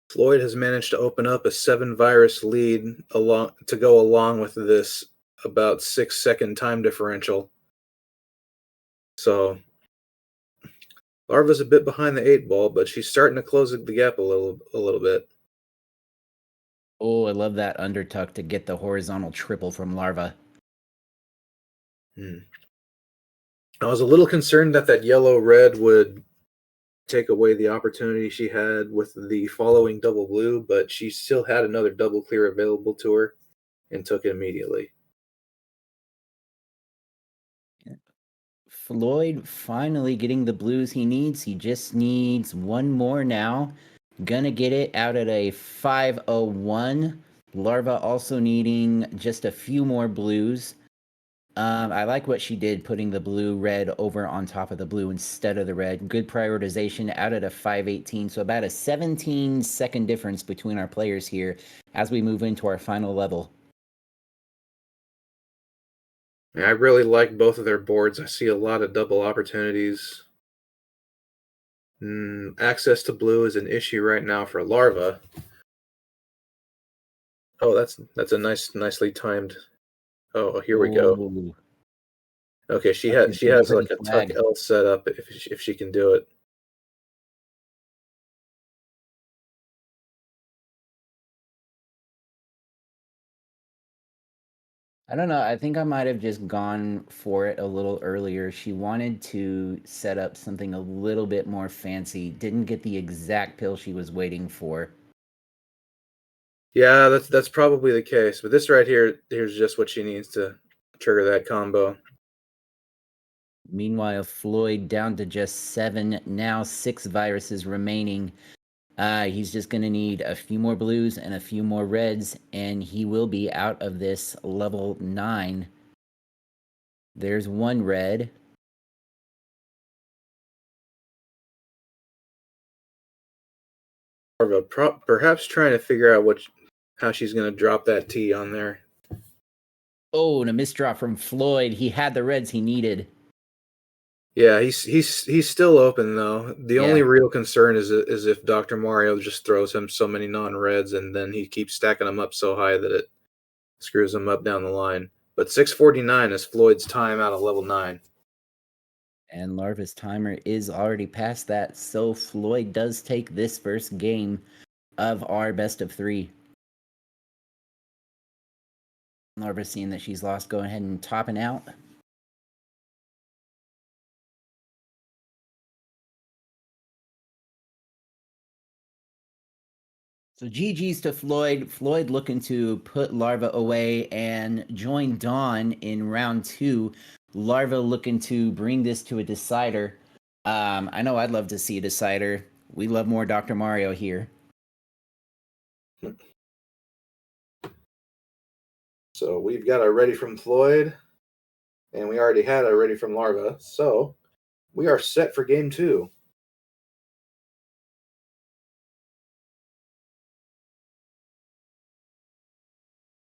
Floyd has managed to open up a 7-virus lead to go along with this about 6-second time differential. So Larva's a bit behind the 8 ball, but she's starting to close the gap a little bit. Oh, I love that undertuck to get the horizontal triple from Larva. I was a little concerned that yellow-red would take away the opportunity she had with the following double blue, but she still had another double clear available to her and took it immediately. Floyd finally getting the blues he needs. He just needs one more now. Gonna get it out at a 501. Larva also needing just a few more blues. I like what she did, putting the blue-red over on top of the blue instead of the red. Good prioritization out at a 518. So about a 17-second difference between our players here as we move into our final level. I really like both of their boards. I see a lot of double opportunities. Access to blue is an issue right now for Larva. Oh, that's a nicely timed. Oh, here we go. Okay, she has like a tuck L set up if she can do it. I don't know. I think I might have just gone for it a little earlier. She wanted to set up something a little bit more fancy. Didn't get the exact pill she was waiting for. Yeah, that's probably the case. But this right here's just what she needs to trigger that combo. Meanwhile, Floyd down to just 7. Now 6 viruses remaining. He's just going to need a few more blues and a few more reds, and he will be out of this level 9. There's one red. Perhaps trying to figure out how she's going to drop that T on there. Oh, and a misdrop from Floyd. He had the reds he needed. Yeah, he's still open though. The only real concern is if Dr. Mario just throws him so many non-reds and then he keeps stacking them up so high that it screws him up down the line. But 6:49 is Floyd's time out of level 9. And Larva's timer is already past that, so Floyd does take this first game of our best of 3. Larva, seeing that she's lost, go ahead and topping out. So GG's to Floyd. Floyd looking to put Larva away and join Dawn in round 2. Larva looking to bring this to a decider. I know I'd love to see a decider. We love more Dr. Mario here. So we've got a ready from Floyd, and we already had a ready from Larva. So we are set for game 2.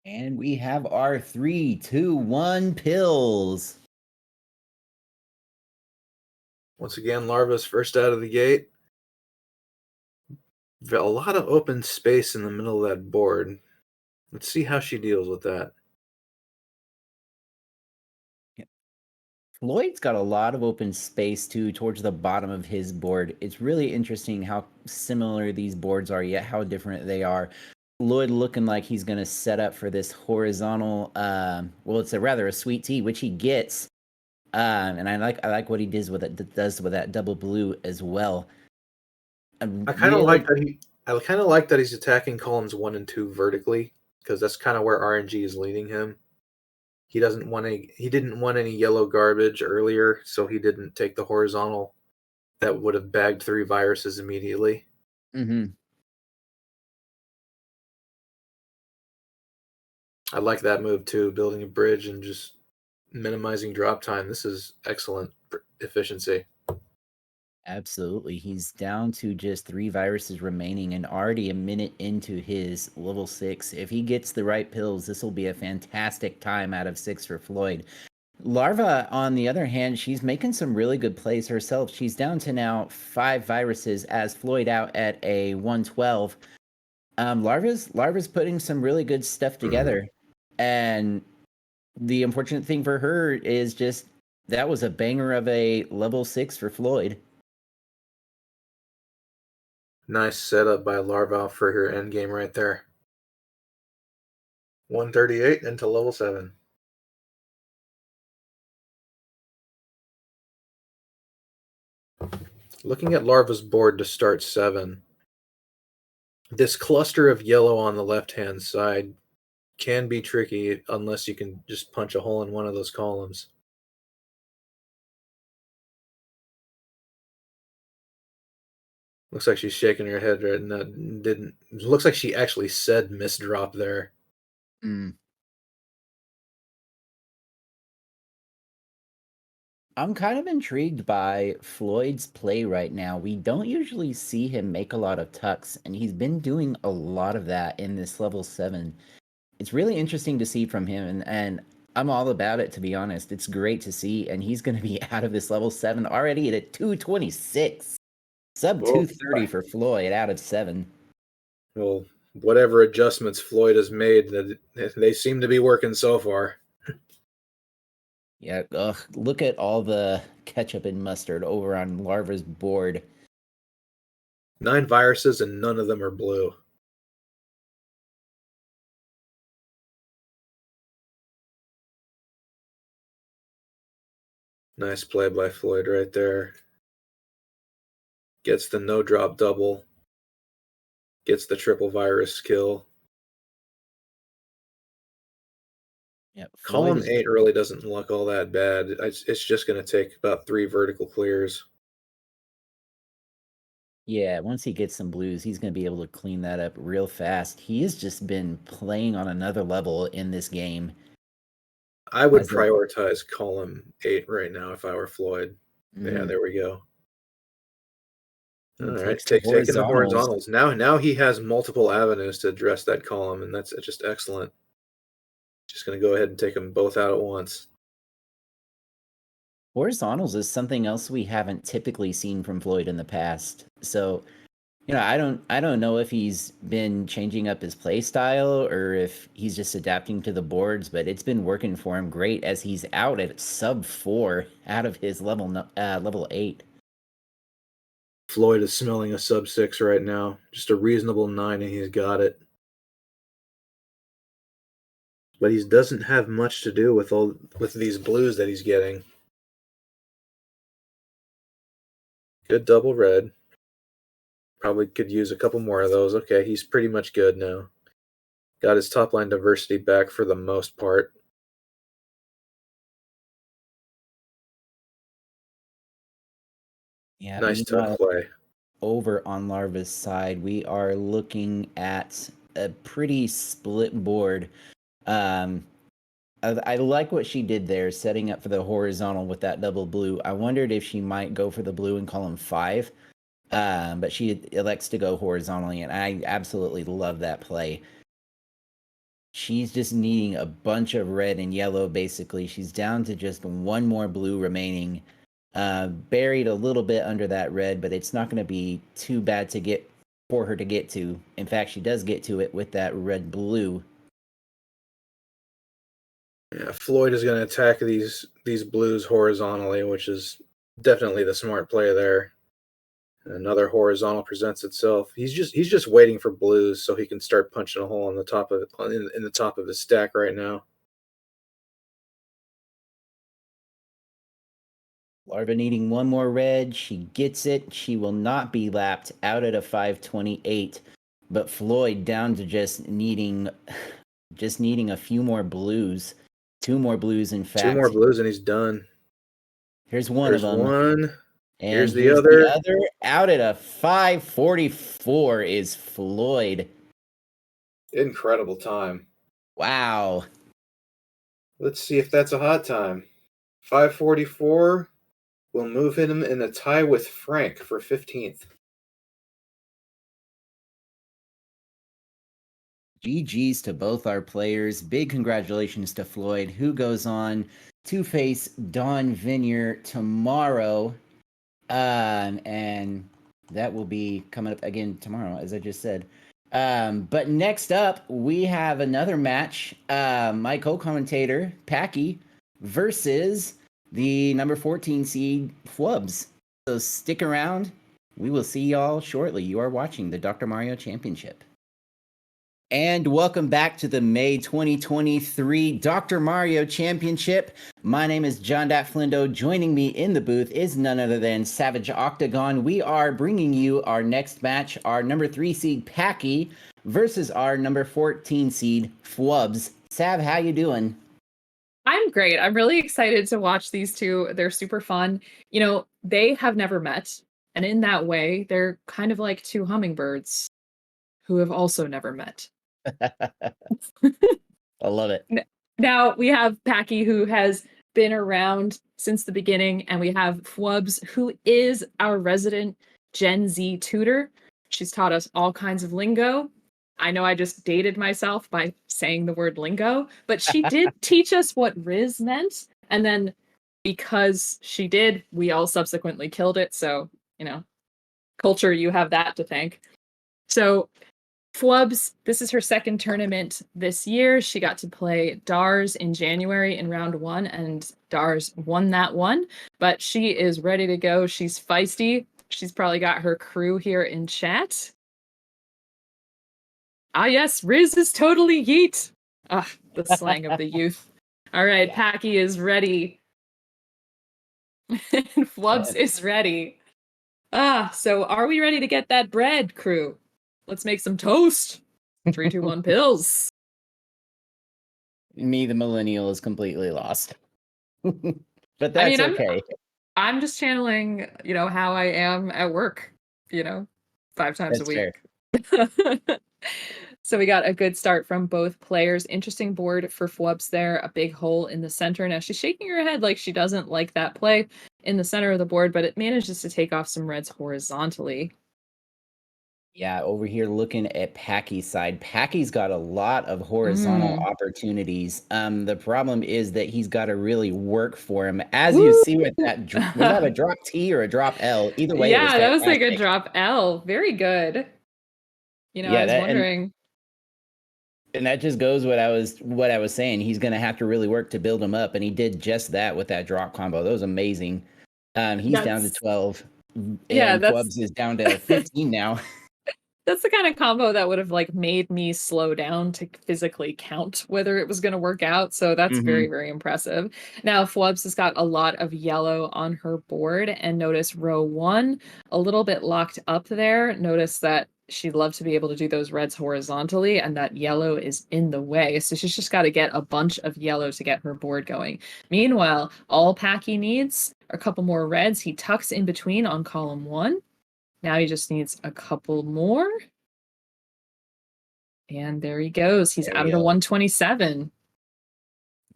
And we have our 3, 2, 1 pills. Once again, Larva's first out of the gate. A lot of open space in the middle of that board. Let's see how she deals with that. Floyd's got a lot of open space too towards the bottom of his board. It's really interesting how similar these boards are, yet how different they are. Floyd looking like he's going to set up for this horizontal. Well, it's a sweet tea, which he gets. And I like what he does with that double blue as well. I kind of like that he's attacking columns 1 and 2 vertically, because that's kind of where RNG is leading him. He didn't want any yellow garbage earlier, so he didn't take the horizontal that would have bagged 3 viruses immediately. Mm-hmm. I like that move too, building a bridge and just minimizing drop time. This is excellent efficiency. Absolutely. He's down to just 3 viruses remaining and already a minute into his level 6. If he gets the right pills, this will be a fantastic time out of 6 for Floyd. Larva, on the other hand, she's making some really good plays herself. She's down to now 5 viruses as Floyd out at a 112. Larva's putting some really good stuff together. And the unfortunate thing for her is just that was a banger of a level 6 for Floyd. Nice setup by Larva for her end game right there. 138 into level 7. Looking at Larva's board to start 7, this cluster of yellow on the left-hand side can be tricky unless you can just punch a hole in one of those columns. Looks like she's shaking her head right, and that didn't. Looks like she actually said misdrop there. Mm. I'm kind of intrigued by Floyd's play right now. We don't usually see him make a lot of tucks, and he's been doing a lot of that in this level 7. It's really interesting to see from him, and I'm all about it, to be honest. It's great to see, and he's going to be out of this level 7 already at a 226. Sub 230 for Floyd out of 7. Well, whatever adjustments Floyd has made, they seem to be working so far. Yeah, look at all the ketchup and mustard over on Larva's board. 9 viruses and none of them are blue. Nice play by Floyd right there. Gets the no drop double. Gets the triple virus kill. Yep, Column 8 really doesn't look all that bad. It's just going to take about 3 vertical clears. Yeah, once he gets some blues, he's going to be able to clean that up real fast. He has just been playing on another level in this game. I would prioritize column 8 right now if I were Floyd. Yeah, there we go. All right, taking the horizontals. Now he has multiple avenues to address that column, and that's just excellent. Just going to go ahead and take them both out at once. Horizontals is something else we haven't typically seen from Floyd in the past. So, I don't know if he's been changing up his play style or if he's just adapting to the boards, but it's been working for him great as he's out at sub 4 out of his level 8. Floyd is smelling a sub 6 right now. Just a reasonable 9, and he's got it. But he doesn't have much to do with these blues that he's getting. Good double red. Probably could use a couple more of those. Okay, he's pretty much good now. Got his top line diversity back for the most part. Yeah, nice tuck play. Over on Larva's side, we are looking at a pretty split board. I like what she did there, setting up for the horizontal with that double blue. I wondered if she might go for the blue in column 5, but she elects to go horizontally, and I absolutely love that play. She's just needing a bunch of red and yellow, basically. She's down to just 1 more blue remaining. Buried a little bit under that red, but it's not going to be too bad for her to get to. In fact, she does get to it with that red-blue. Yeah, Floyd is going to attack these blues horizontally, which is definitely the smart play there. Another horizontal presents itself. He's just waiting for blues so he can start punching a hole on the top of in the top of his stack right now. Larva needing one more red. She gets it. She will not be lapped out at a 528. But Floyd down to just needing a few more blues. 2 more blues, in fact. 2 more blues and he's done. Here's one There's of them. one. And here's the other. Out at a 544 is Floyd. Incredible time. Wow. Let's see if that's a hot time. 544 will move him in a tie with Frank for 15th. GG's to both our players. Big congratulations to Floyd, who goes on to face Dawnvenure tomorrow. And that will be coming up again tomorrow, as I just said. But next up, we have another match. My co-commentator, Packy, versus the number 14 seed, Flubs. So stick around. We will see y'all shortly. You are watching the Dr. Mario Championship. And welcome back to the May 2023 Dr. Mario Championship. My name is JonDatFlindo. Joining me in the booth is none other than Savage Octagon. We are bringing you our next match, our number 3 seed Packy versus our number 14 seed Flubs. Sav, how you doing? I'm great. I'm really excited to watch these two. They're super fun. You know, they have never met. And in that way, they're kind of like 2 hummingbirds who have also never met. I love it. Now we have Packy, who has been around since the beginning, and we have Flubs, who is our resident Gen Z tutor. She's taught us all kinds of lingo. I know I just dated myself by saying the word lingo, but she did teach us what Riz meant. And then because she did, we all subsequently killed it. So, you know, culture, you have that to thank. So Flubs, this is her second tournament this year. She got to play Dars in January in round 1, and Dars won that one. But she is ready to go. She's feisty. She's probably got her crew here in chat. Ah, yes, Riz is totally yeet. Ah, the slang of the youth. All right, yeah. Packy is ready. And Flubs is ready. Ah, so are we ready to get that bread, crew? Let's make some toast. 3, 2, 1 pills. Me, the millennial, is completely lost. But that's okay. I'm just channeling, you know, how I am at work, you know, 5 times a week. So we got a good start from both players. Interesting board for Flubs there. A big hole in the center. Now she's shaking her head like she doesn't like that play in the center of the board, but it manages to take off some reds horizontally. Yeah, over here looking at Packy's side. Packy's got a lot of horizontal opportunities. The problem is that he's got to really work for him. As you see with that, was that a drop T or a drop L? Either way, yeah, that was like a drop L. Very good. You know, I was wondering. And that just goes what I was saying. He's going to have to really work to build him up, and he did just that with that drop combo. That was amazing. He's down to 12. And Flubs is down to 15 now. That's the kind of combo that would have like made me slow down to physically count whether it was going to work out. So that's very, very impressive. Now, Flubs has got a lot of yellow on her board, and notice row 1, a little bit locked up there. Notice that she'd love to be able to do those reds horizontally, and that yellow is in the way. So she's just got to get a bunch of yellow to get her board going. Meanwhile, all Packy needs are a couple more reds. He tucks in between on column 1. Now he just needs a couple more. And there he goes. He's out of the 127.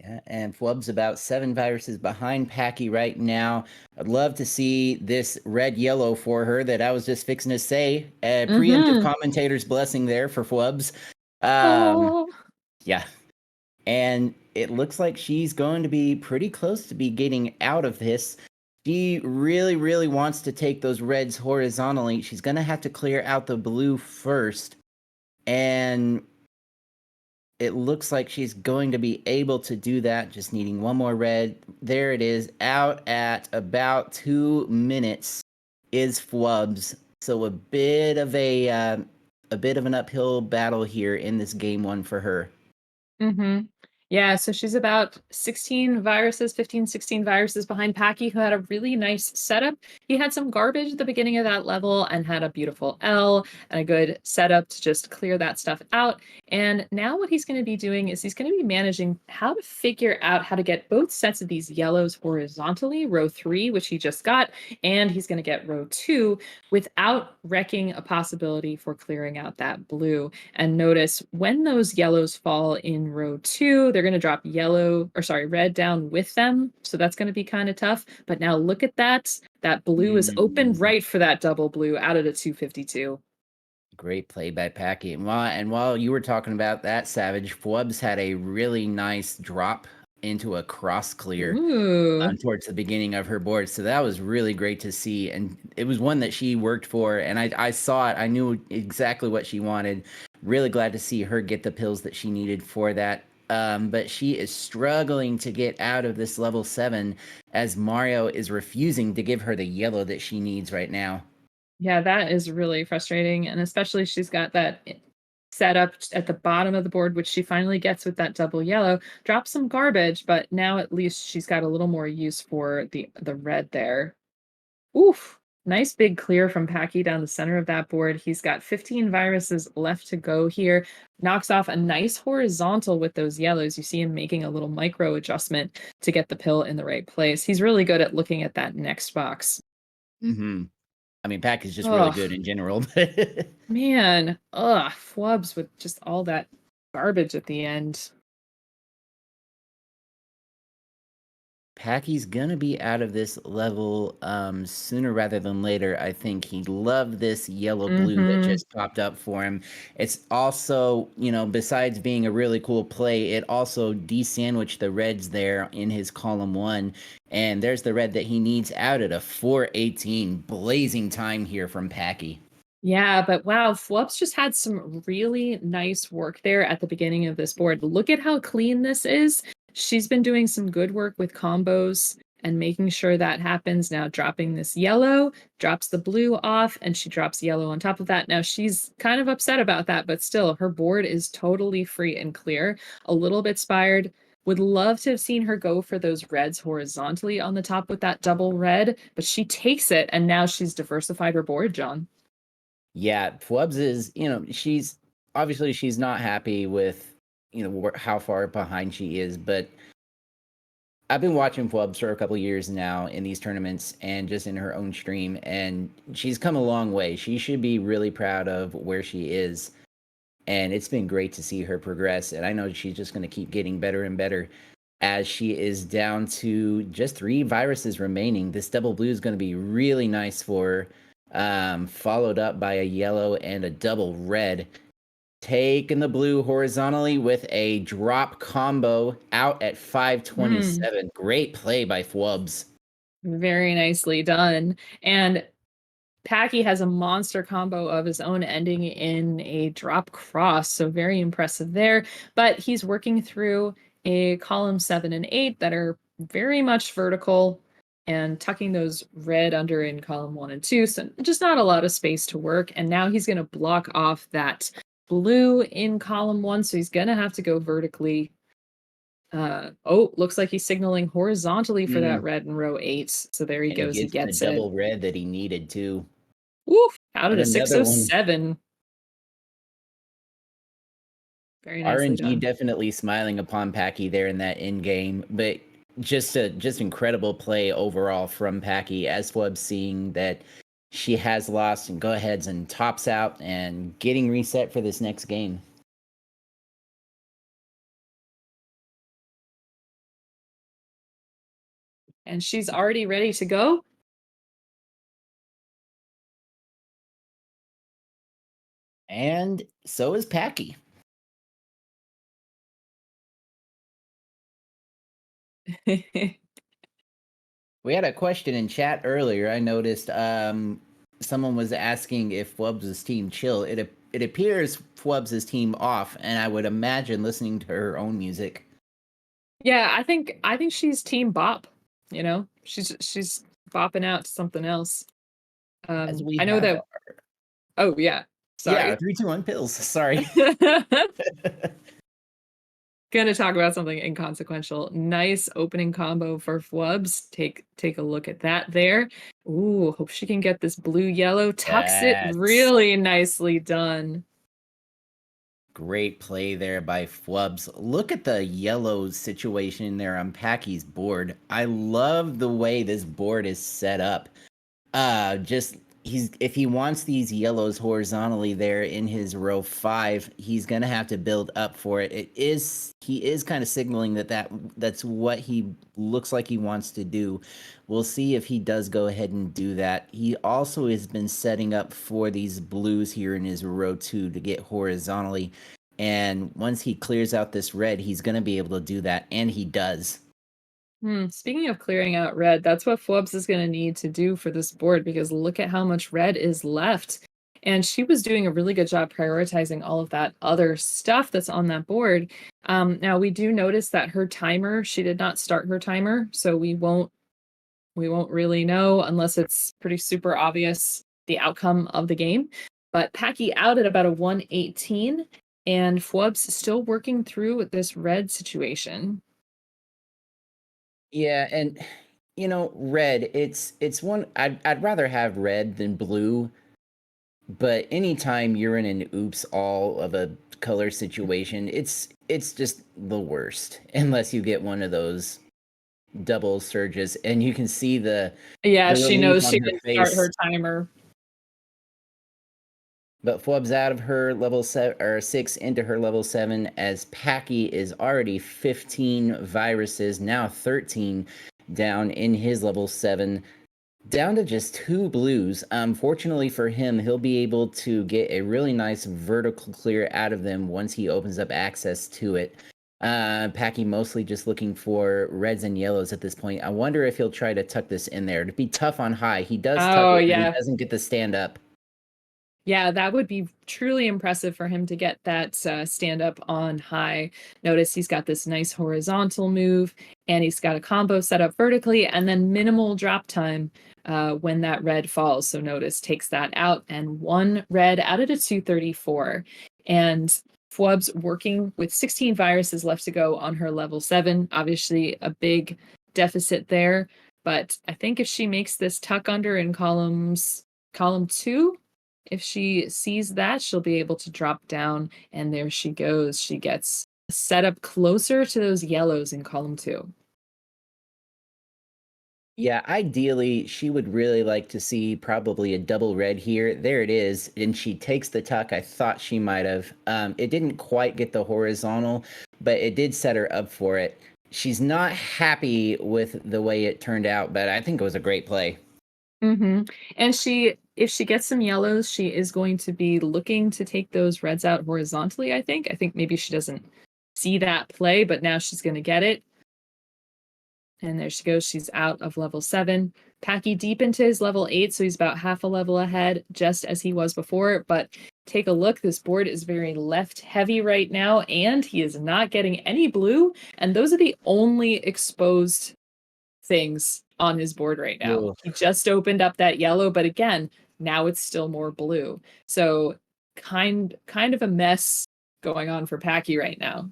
Yeah, and Flub's about 7 viruses behind Packy right now. I'd love to see this red-yellow for her that I was just fixing to say. Preemptive commentator's blessing there for Flubs. Yeah. And it looks like she's going to be pretty close to be getting out of this. She really, really wants to take those reds horizontally. She's going to have to clear out the blue first. And it looks like she's going to be able to do that, just needing one more red. There it is, out at about 2 minutes. is Flubs. So a bit of an uphill battle here in this game one for her. Mm-hmm. Yeah, so she's about 16 viruses, 15, 16 viruses behind Packy, who had a really nice setup. He had some garbage at the beginning of that level and had a beautiful L and a good setup to just clear that stuff out. And now what he's going to be doing is he's going to be managing how to figure out how to get both sets of these yellows horizontally, row 3, which he just got, and he's going to get row 2 without wrecking a possibility for clearing out that blue. And notice when those yellows fall in row 2, they're going to drop red down with them. So that's going to be kind of tough. But now look at that. That blue is open right for that double blue out of the 252. Great play by Packy. And while you were talking about that, Savage, Flubs had a really nice drop into a cross clear towards the beginning of her board. So that was really great to see. And it was one that she worked for. And I saw it. I knew exactly what she wanted. Really glad to see her get the pills that she needed for that. But she is struggling to get out of this level 7 as Mario is refusing to give her the yellow that she needs right now. Yeah, that is really frustrating. And especially she's got that set up at the bottom of the board, which she finally gets with that double yellow. Drops some garbage, but now at least she's got a little more use for the red there. Oof. Nice big clear from Packy down the center of that board. He's got 15 viruses left to go here. Knocks off a nice horizontal with those yellows. You see him making a little micro adjustment to get the pill in the right place. He's really good at looking at that next box. Mm-hmm. I mean, Pack is just really good in general. Man, Flubs with just all that garbage at the end. Packy's gonna be out of this level sooner rather than later. I think he loved this yellow blue that just popped up for him. It's also, besides being a really cool play, it also de-sandwiched the reds there in his column 1. And there's the red that he needs out at a 418. Blazing time here from Packy. Yeah, but wow, Flubs just had some really nice work there at the beginning of this board. Look at how clean this is. She's been doing some good work with combos and making sure that happens. Now dropping this yellow, drops the blue off, and she drops yellow on top of that. Now she's kind of upset about that, but still, her board is totally free and clear. A little bit inspired. Would love to have seen her go for those reds horizontally on the top with that double red, but she takes it, and now she's diversified her board, John. Yeah, Flubs is, she's not happy with, how far behind she is, but I've been watching Flubs for a couple years now in these tournaments and just in her own stream, and she's come a long way. She should be really proud of where she is, and it's been great to see her progress, and I know she's just going to keep getting better and better as she is down to just 3 viruses remaining. This double blue is going to be really nice for her. Followed up by a yellow and a double red. Taking the blue horizontally with a drop combo out at 527. Great play by Flubs. Very nicely done. And Packy has a monster combo of his own ending in a drop cross. So very impressive there. But he's working through a column 7 and 8 that are very much vertical and tucking those red under in column 1 and 2. So just not a lot of space to work. And now he's going to block off that blue in column 1. So he's going to have to go vertically. Looks like he's signaling horizontally for that red in row 8. So there he goes. He gets the double red that he needed too. Woof! Out of the 607. Very nicely RNG done. definitely smiling upon Packy there in that end game, but just incredible play overall from Packy as Flubs seeing that she has lost and go aheads and tops out and getting reset for this next game. And she's already ready to go. And so is Packy. We had a question in chat earlier. I noticed someone was asking if Flubs' team chill. It appears Flubs' team off, and I would imagine listening to her own music. Yeah, I think she's team bop. She's bopping out to something else. As we I know have that. Oh yeah, yeah, sorry. 3, 2, 1 pills. Sorry. Gonna talk about something inconsequential. Nice opening combo for Flubs. Take a look at that there. Ooh, hope she can get this blue yellow. Tucks it Yes. really nicely done. Great play there by Flubs. Look at the yellow situation there on Packy's board. I love the way this board is set up. Just if he wants these yellows horizontally there in his row 5, he's gonna have to build up for it. He is kind of signaling that's what he looks like he wants to do. We'll see if he does go ahead and do that. He also has been setting up for these blues here in his row 2 to get horizontally. And once he clears out this red, he's gonna be able to do that, and he does. Speaking of clearing out red, that's what Flubs is going to need to do for this board because look at how much red is left. And she was doing a really good job prioritizing all of that other stuff that's on that board. Now we do notice that her timer, she did not start her timer, so we won't really know unless it's pretty super obvious the outcome of the game. But Packy out at about a 118, and Flubs still working through this red situation. Yeah, and red, it's one I'd rather have red than blue, but anytime you're in an oops all of a color situation, it's just the worst unless you get one of those double surges and you can see the Yeah, she relief knows on she her didn't start her face. timer. But Flub's out of her level 6 into her level 7 as Packy is already 15 viruses, now 13 down in his level 7, down to just 2 blues. Fortunately for him, he'll be able to get a really nice vertical clear out of them once he opens up access to it. Packy mostly just looking for reds and yellows at this point. I wonder if he'll try to tuck this in there. To be tough on high, he does tuck Oh, it, but yeah. he doesn't get the stand up. Yeah, that would be truly impressive for him to get that stand up on high. Notice he's got this nice horizontal move and he's got a combo set up vertically and then minimal drop time when that red falls. So notice takes that out and 1 red out of a 234. And Flub's working with 16 viruses left to go on her level 7. Obviously a big deficit there. But I think if she makes this tuck under in column 2, if she sees that, she'll be able to drop down, and there she goes. She gets set up closer to those yellows in column 2. Yeah, ideally, she would really like to see probably a double red here. There it is, and she takes the tuck. I thought she might have. It didn't quite get the horizontal, but it did set her up for it. She's not happy with the way it turned out, but I think it was a great play. And if she gets some yellows, she is going to be looking to take those reds out horizontally, I think. I think maybe she doesn't see that play, but now she's going to get it. And there she goes. She's out of level 7. Packy deep into his level 8, so he's about half a level ahead, just as he was before. But take a look. This board is very left heavy right now, and he is not getting any blue. And those are the only exposed things on his board right now. Ooh. He just opened up that yellow, but again, now it's still more blue. So kind of a mess going on for Packy right now.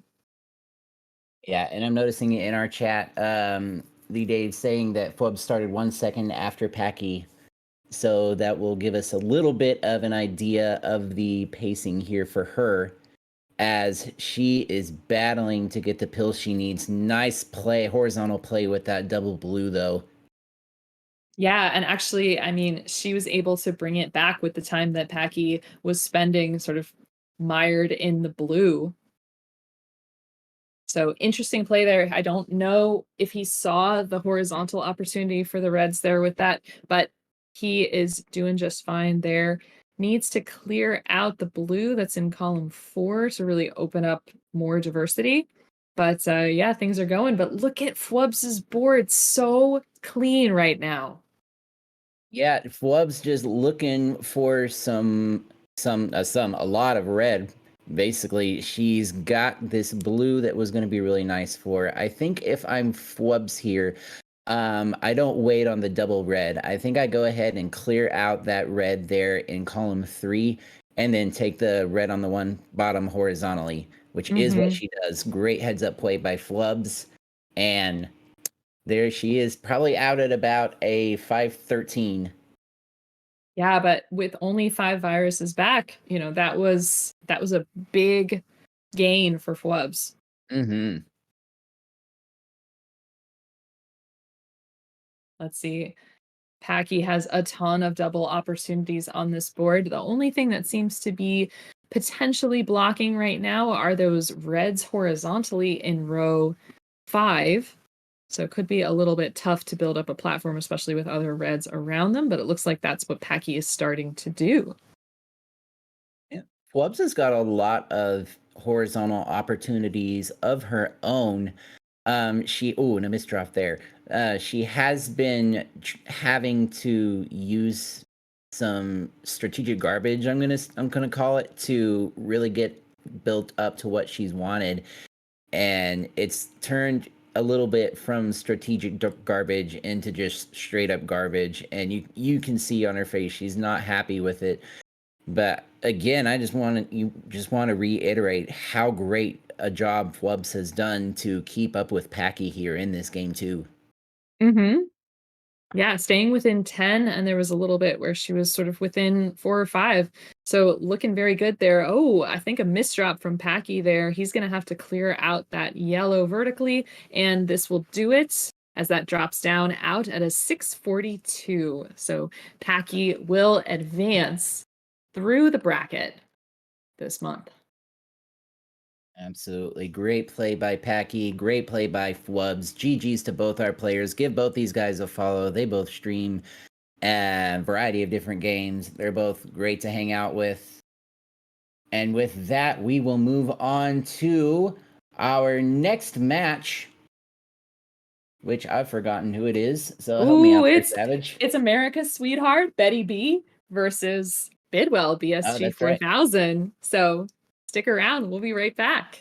Yeah, and I'm noticing in our chat, Lee Dave saying that Flub started 1 second after Packy. So that will give us a little bit of an idea of the pacing here for her as she is battling to get the pills she needs. Nice play, horizontal play with that double blue, though. Yeah, and actually, I mean, she was able to bring it back with the time that Packy was spending sort of mired in the blue. So interesting play there. I don't know if he saw the horizontal opportunity for the Reds there with that, but he is doing just fine there. Needs to clear out the blue that's in column 4 to really open up more diversity. But yeah, things are going. But look at Flubs's board. So clean right now. Yeah, Flub's just looking for a lot of red. Basically, she's got this blue that was going to be really nice for her. I think if I'm Flubs here, I don't wait on the double red. I think I go ahead and clear out that red there in column 3, and then take the red on the one bottom horizontally, which is what she does. Great heads up play by Flubs. And there she is, probably out at about a 513. Yeah, but with only 5 viruses back, that was a big gain for Flubs. Mm-hmm. Let's see. Packy has a ton of double opportunities on this board. The only thing that seems to be potentially blocking right now are those reds horizontally in row 5. So it could be a little bit tough to build up a platform, especially with other reds around them, but it looks like that's what Packy is starting to do. Yeah. Flubs has got a lot of horizontal opportunities of her own. And a misdraft there. She has been having to use some strategic garbage, I'm gonna call it, to really get built up to what she's wanted, and it's turned a little bit from strategic garbage into just straight up garbage, and you can see on her face she's not happy with it. But again, I just want to reiterate how great a job Flubs has done to keep up with Packy here in this game too. Yeah, staying within 10, and there was a little bit where she was sort of within 4 or 5. So looking very good there. Oh, I think a misdrop from Packy there. He's going to have to clear out that yellow vertically, and this will do it as that drops down out at a 642. So Packy will advance through the bracket this month. Absolutely. Great play by Packy. Great play by Flubs. GG's to both our players. Give both these guys a follow. They both stream a variety of different games. They're both great to hang out with. And with that, we will move on to our next match, which I've forgotten who it is. So help me out there, Savage. It's America's Sweetheart, Betty B versus Bidwell, BSG 4000. Right. So stick around. We'll be right back.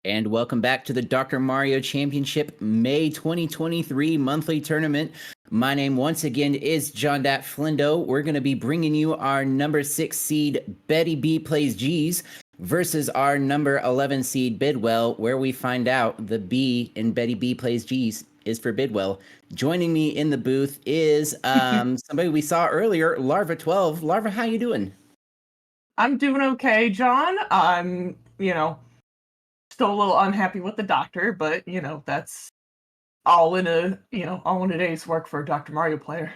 And welcome back to the Dr. Mario Championship May 2023 monthly tournament. My name once again is JonDatFlindo. We're going to be bringing you our number 6 seed BettyBplaysGs versus our number 11 seed Bidwell, where we find out the B in BettyBplaysGs is for Bidwell. Joining me in the booth is somebody we saw earlier, Larva12. Larva, how you doing? I'm doing okay, John. I'm, still a little unhappy with the doctor, but, that's all in a day's work for a Dr. Mario player.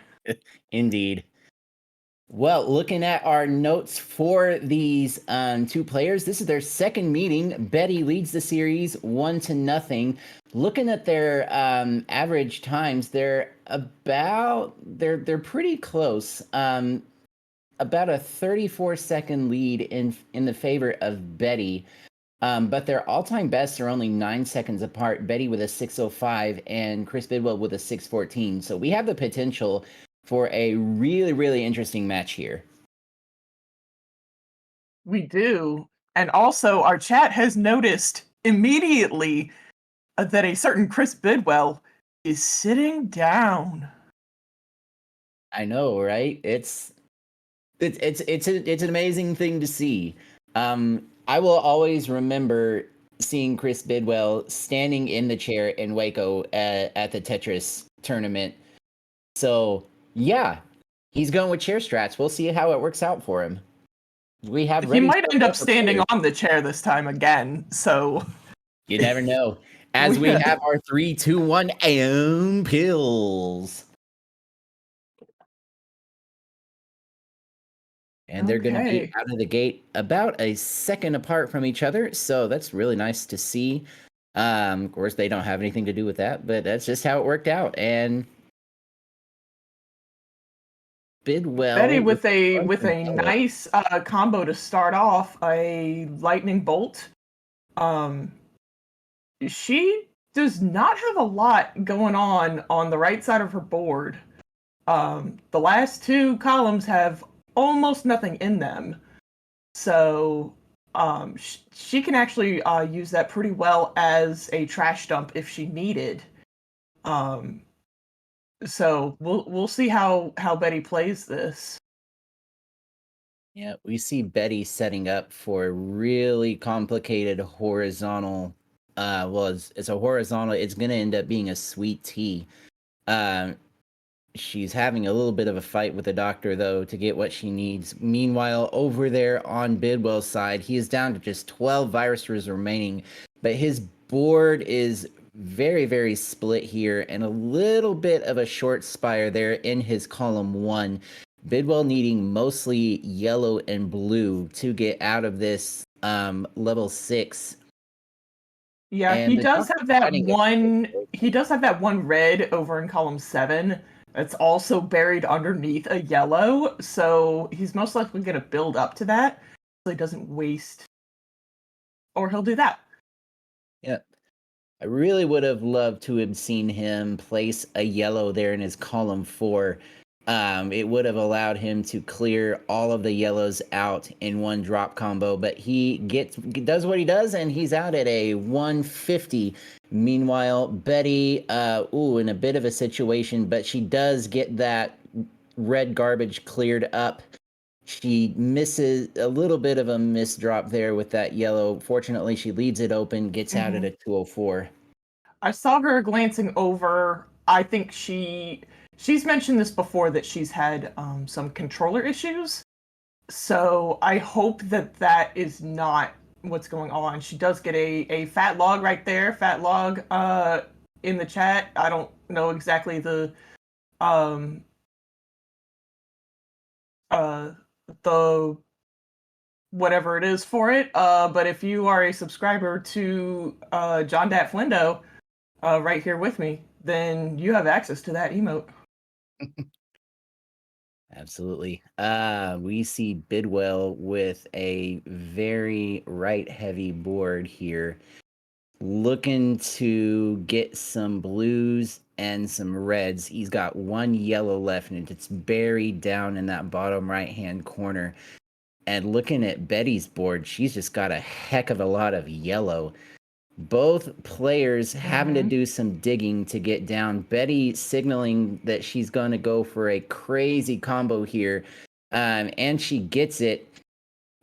Indeed. Well, looking at our notes for these 2 players, this is their second meeting. Betty leads the series 1-0. Looking at their average times, they're pretty close. About a 34-second lead in the favor of Betty. But their all-time bests are only 9 seconds apart. Betty with a 6:05 and Chris Bidwell with a 6:14. So we have the potential for a really, really interesting match here. We do. And also, our chat has noticed immediately that a certain Chris Bidwell is sitting down. I know, right? It's an amazing thing to see. I will always remember seeing Chris Bidwell standing in the chair in Waco at the Tetris tournament. So yeah, he's going with chair strats. We'll see how it works out for him. He might end up standing on the chair this time again. So you never know. As we have our 3, 2, 1 and pills. And they're going to be out of the gate about a second apart from each other. So that's really nice to see. Of course, they don't have anything to do with that, but that's just how it worked out. And Bidwell. Betty with a nice combo to start off, a lightning bolt. She does not have a lot going on the right side of her board. The last 2 columns have almost nothing in them. So she can actually use that pretty well as a trash dump if she needed. Um, so we'll see how Betty plays this. Yeah, we see Betty setting up for a really complicated horizontal. Well, it's a horizontal. It's going to end up being a sweet tea. Um, she's having a little bit of a fight with the doctor, though, to get what she needs. Meanwhile, over there on Bidwell's side, he is down to just 12 viruses remaining, but his board is very, very split here and a little bit of a short spire there in his column 1. Bidwell needing mostly yellow and blue to get out of this level 6. Yeah, And he the does doctor's have that fighting it. one. He does have that one red over in column 7. It's also buried underneath a yellow, so he's most likely going to build up to that, so he doesn't waste. Or he'll do that. Yeah. I really would have loved to have seen him place a yellow there in his column 4. It would have allowed him to clear all of the yellows out in one drop combo, but he does what he does, and he's out at a 150. Meanwhile, Betty, in a bit of a situation, but she does get that red garbage cleared up. She misses a little bit of a miss drop there with that yellow. Fortunately, she leaves it open, gets out at a 204. I saw her glancing over. I think she's mentioned this before, that she's had some controller issues. So I hope that is not what's going on. She does get a fat log right there. Fat log in the chat. I don't know exactly the the whatever it is for it. But if you are a subscriber to JonDatFlindo right here with me, then you have access to that emote. Absolutely. We see Bidwell with a very right-heavy board here, looking to get some blues and some reds. He's got one yellow left, and it's buried down in that bottom right-hand corner. And looking at Betty's board, she's just got a heck of a lot of yellow. Both players having to do some digging to get down. Betty signaling that she's going to go for a crazy combo here, and she gets it.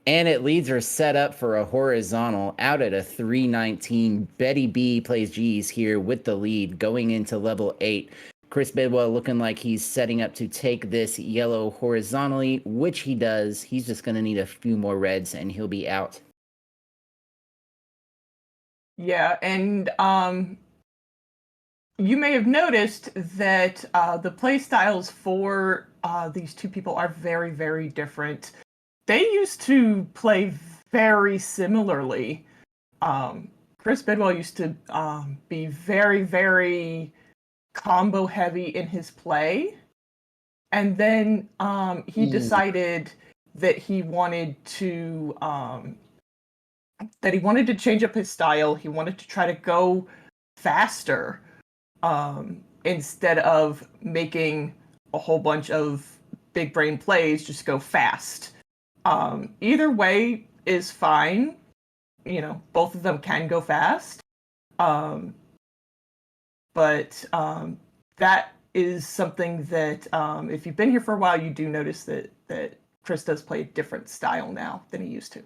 And it leads her set up for a horizontal out at a 319. Betty B plays G's here with the lead going into level 8. Chris Bidwell looking like he's setting up to take this yellow horizontally, which he does. He's just going to need a few more reds and he'll be out. Yeah, and you may have noticed that the play styles for these two people are very, very different. They used to play very similarly. Chris Bidwell used to be very, very combo heavy in his play. And then he decided that he wanted to change up his style. He wanted to try to go faster instead of making a whole bunch of big brain plays, just go fast. Either way is fine. You know, both of them can go fast. But that is something that if you've been here for a while, you do notice that Chris does play a different style now than he used to.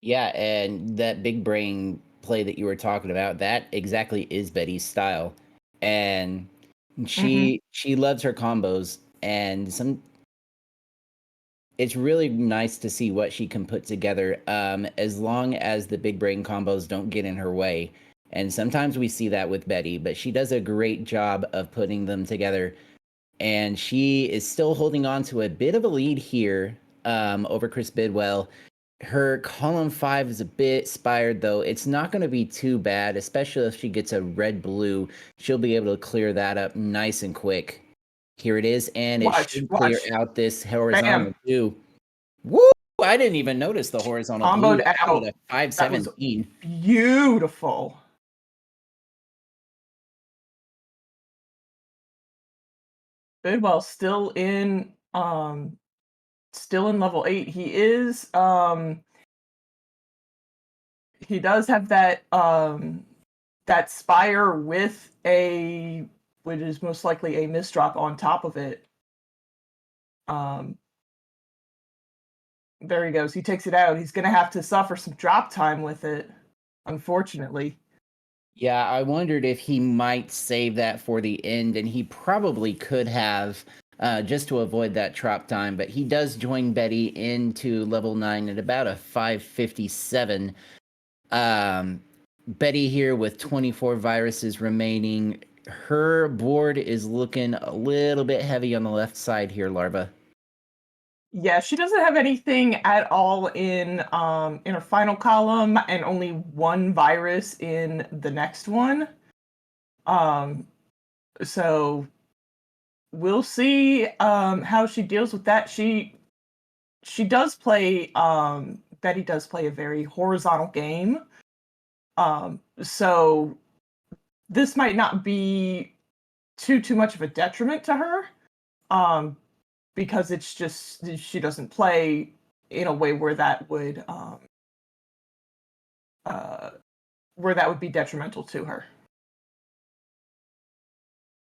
Yeah, and that big brain play that you were talking about, that exactly is Betty's style. And she loves her combos, and it's really nice to see what she can put together, as long as the big brain combos don't get in her way. And sometimes we see that with Betty, but she does a great job of putting them together. And she is still holding on to a bit of a lead here over Chris Bidwell. Her column 5 is a bit spired, though. It's not going to be too bad, especially if she gets a red-blue. She'll be able to clear that up nice and quick. Here it is, and it should clear out this horizontal blue. Woo! I didn't even notice the horizontal blue out at 517. Beautiful. Bidwell still in level 8. He is he does have that that Spire with which is most likely a misdrop on top of it. There he goes. He takes it out. He's going to have to suffer some drop time with it, unfortunately. Yeah, I wondered if he might save that for the end, and he probably could have, just to avoid that drop time. But he does join Betty into level 9 at about a 557. Betty here with 24 viruses remaining. Her board is looking a little bit heavy on the left side here, Larva. Yeah, she doesn't have anything at all in her final column, and only one virus in the next one. So we'll see how she deals with that. She does play Betty does play a very horizontal game. So this might not be too much of a detriment to her. Because it's just she doesn't play in a way where that would be detrimental to her.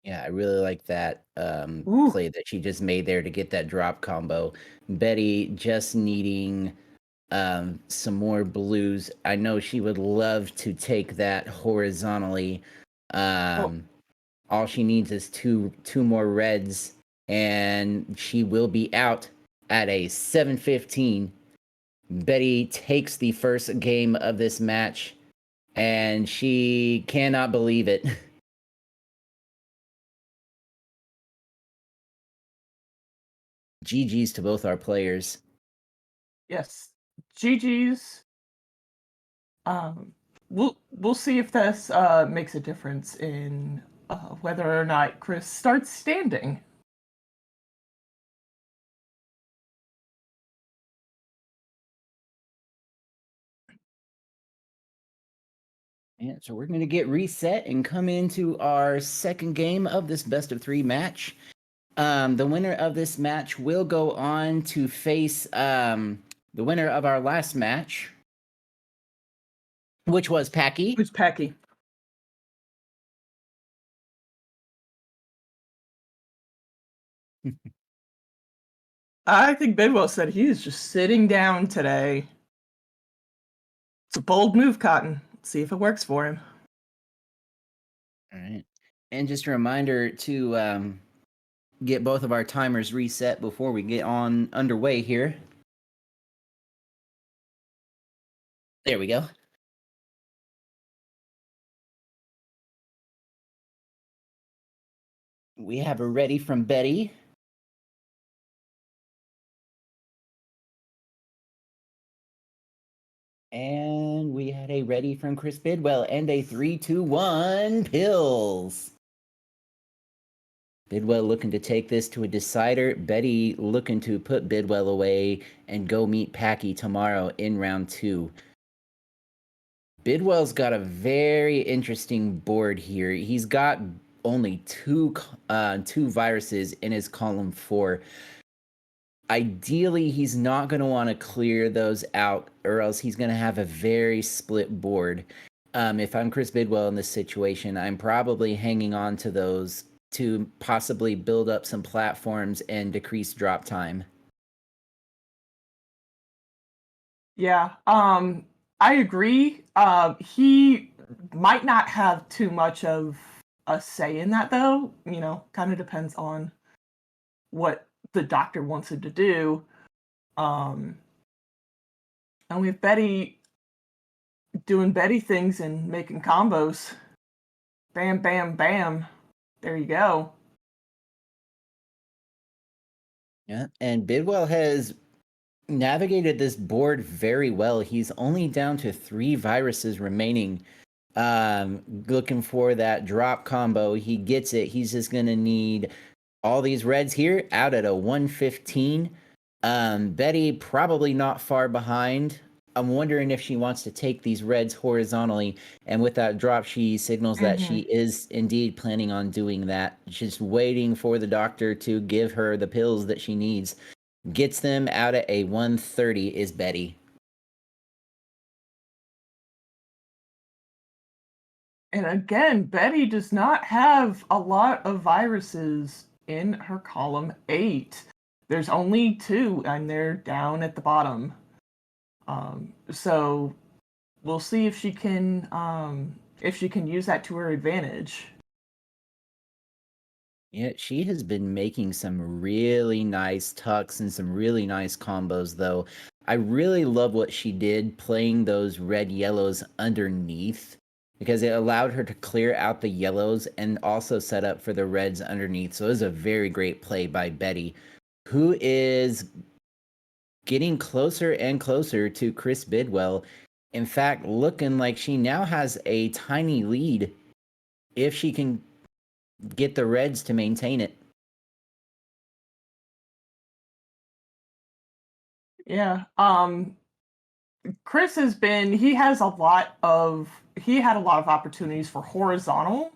Yeah, I really like that play that she just made there to get that drop combo. Betty just needing some more blues. I know she would love to take that horizontally. All she needs is two more reds, and she will be out at a 7:15. Betty takes the first game of this match, and she cannot believe it. GG's to both our players. Yes, GG's. We'll see if this makes a difference in whether or not Chris starts standing. Yeah, so we're going to get reset and come into our second game of this best of 3 match. The winner of this match will go on to face the winner of our last match, which was Packy. Who's Packy? I think Bidwell said he is just sitting down today. It's a bold move, Cotton. Let's see if it works for him. All right. And just a reminder to get both of our timers reset before we get on underway here. There we go. We have a ready from Betty. And we had a ready from Chris Bidwell and a 3-2-1 pills. Bidwell looking to take this to a decider. Betty looking to put Bidwell away and go meet Packy tomorrow in round 2. Bidwell's got a very interesting board here. He's got only two viruses in his column 4. Ideally, he's not going to want to clear those out, or else he's going to have a very split board. If I'm Chris Bidwell in this situation, I'm probably hanging on to those to possibly build up some platforms and decrease drop time. Yeah, I agree. He might not have too much of a say in that, though. You know, kind of depends on what the doctor wants him to do. And we have Betty doing Betty things and making combos. Bam, bam, bam. There you go. Yeah, and Bidwell has navigated this board very well. He's only down to 3 viruses remaining. Looking for that drop combo. He gets it. He's just going to need all these reds here out at a 115. Betty probably not far behind. I'm wondering if she wants to take these reds horizontally, and with that drop, she signals that she is indeed planning on doing that. Just waiting for the doctor to give her the pills that she needs. Gets them out at a 130 is Betty. And again, Betty does not have a lot of viruses in her column 8. There's only 2, and they're down at the bottom. So we'll see if she can use that to her advantage. Yeah, she has been making some really nice tucks and some really nice combos, though. I really love what she did playing those red yellows underneath, because it allowed her to clear out the yellows and also set up for the reds underneath. So it was a very great play by Betty, who is getting closer and closer to Chris Bidwell. In fact, looking like she now has a tiny lead if she can get the reds to maintain it. Yeah. Chris he had a lot of opportunities for horizontal